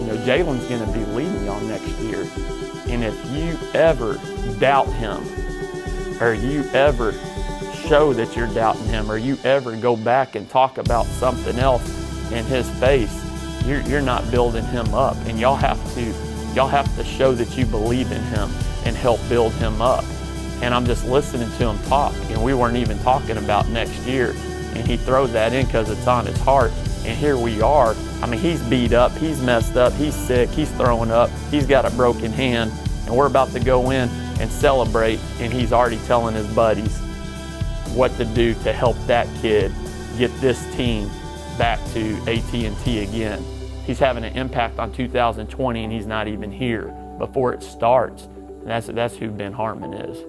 you know, Jalen's going to be leading y'all next year. And if you ever doubt him, or you ever show that you're doubting him, or you ever go back and talk about something else in his face, you're not building him up. And y'all have to show that you believe in him and help build him up. And I'm just listening to him talk, and we weren't even talking about next year. And he throws that in because it's on his heart. And here we are. I mean, he's beat up, he's messed up, he's sick, he's throwing up, he's got a broken hand, and we're about to go in and celebrate, and he's already telling his buddies what to do to help that kid get this team back to AT&T again. He's having an impact on 2020, and he's not even here before it starts. And that's who Ben Hartman is.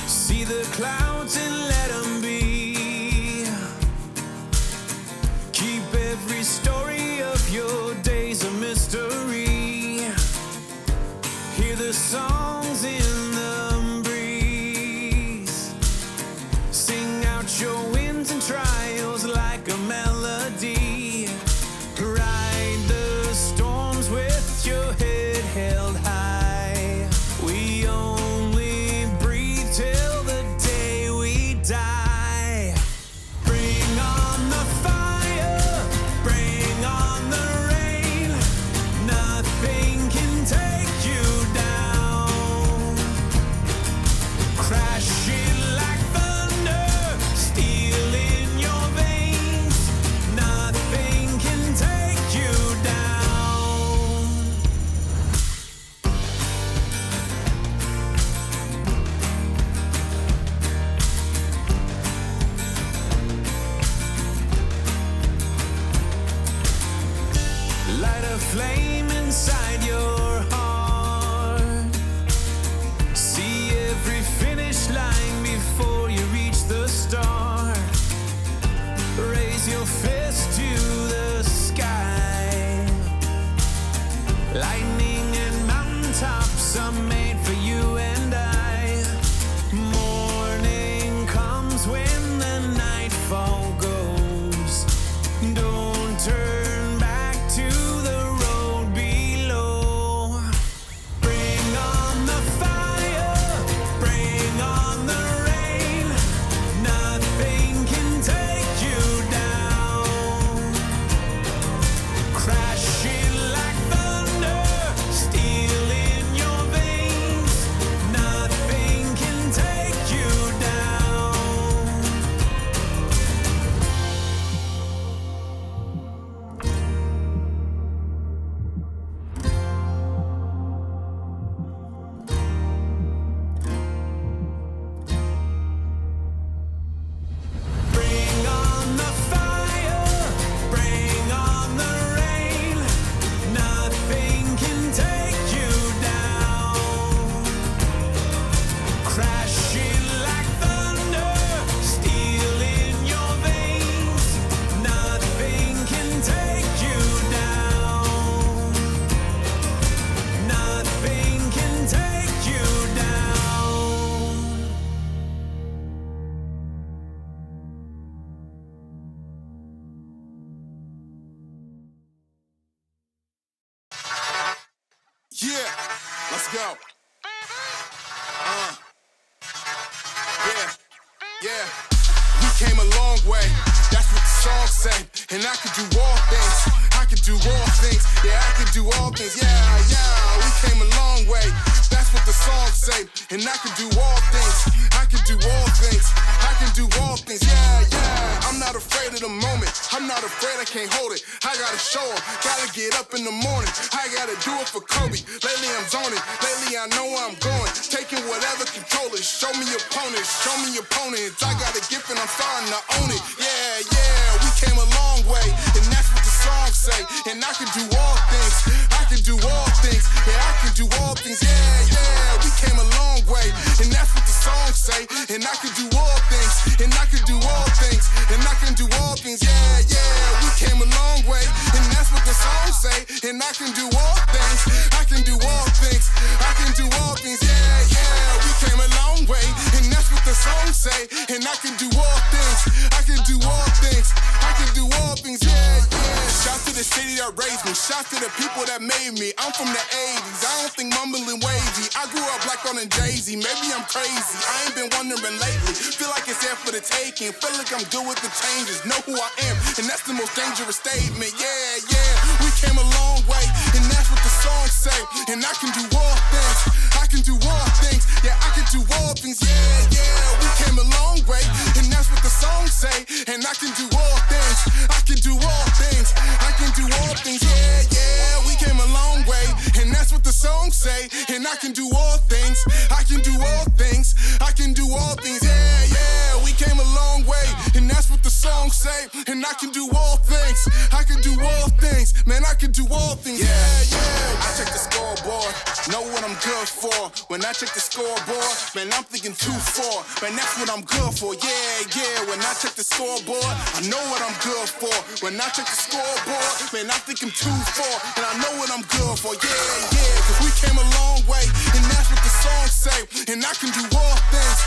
See the clouds and let them be. Keep every story of your days a mystery. Hear the songs in the breeze. Sing out your wins and trials like a melody. Ride the storms with your head held high. We only breathe till the day we die. Bring on the fire, bring on the rain. Nothing can take you down. Crash it like thunder, steel in your veins. Nothing can take you down. Light a flame inside your heart. See every finish line before you reach the start. Raise your fist to the sky. Lightning and mountaintops are made for you and I. Morning comes when the nightfall goes. Don't turn back to the road below. Bring on the fire, bring on the rain. Nothing can take you down. Crash it like thunder, steel in your veins. Nothing can take you down. Bring on the fire, bring on the rain. Nothing can take you down. Crash it like thunder, steel in your veins. Nothing can take you down. Nothing can take you down. Yeah, let's go. Yeah, we came a long way. That's what the song say. And I can do all things. I can do all things. Yeah, I can do all things. Yeah, we came a long way. That's what the song say. And I can do all things. I can do all things. I can do all things. Yeah. I'm not afraid of the moment. I'm not afraid I can't hold it. I gotta show 'em. Gotta get up in the morning. I gotta do it for Kobe. Lately I'm zoning. Lately I know where I'm going. Taking whatever control it. Show me opponents. Show me opponents. I got a gift and I'm starting to own it. Yeah. We came a long way. And that's what the song say. And I can do all things. I can do all things. Yeah, I can do all things. Yeah. We came a long way. And that's what the song say. And I can do all things. And I can do all things. And I can do all things. Yeah. We came a long way. And that's what the song say. And I can do all things. I can do all things. I can do all things. Yeah. We came a long way. And that's what the song say. And I can do all things. I can do all things. I can do all things. Yeah. Shout to the city that raised me. Shout to the people that made me. I'm from the 80s. I don't think mumbling wavy. I grew up black on a Jay-Z. Maybe I'm crazy. I ain't been wondering lately. Feel like it's there for the taking. Feel like I'm good with the changes. Know who I am. And that's the most dangerous statement. Yeah. We came a long way. And that's what the song say. And I can do all things. I can do all things. Yeah, I can do all things. Yeah. We came a long way. And that's what the song say. And I can do all things. I can do all things. I can do all things. Yeah. We came a long way. And that's what the song say. And I can do all things. I can do all things. I can do all things. Yeah. We came a long way. And that's what the song say. And I can do all things. I can do all things. Man, I can do all things. Yeah. I check the scoreboard. Know what I'm good for. When I check the scoreboard, man, I'm thinking 2-4. Man, that's what I'm good for. Yeah. When I check the scoreboard, I know what I'm good for. When I check the scoreboard, man, I think I'm 2-4. And I know what I'm good for. Yeah. Cause we came a long way. And that's what the song say. And I can do all things.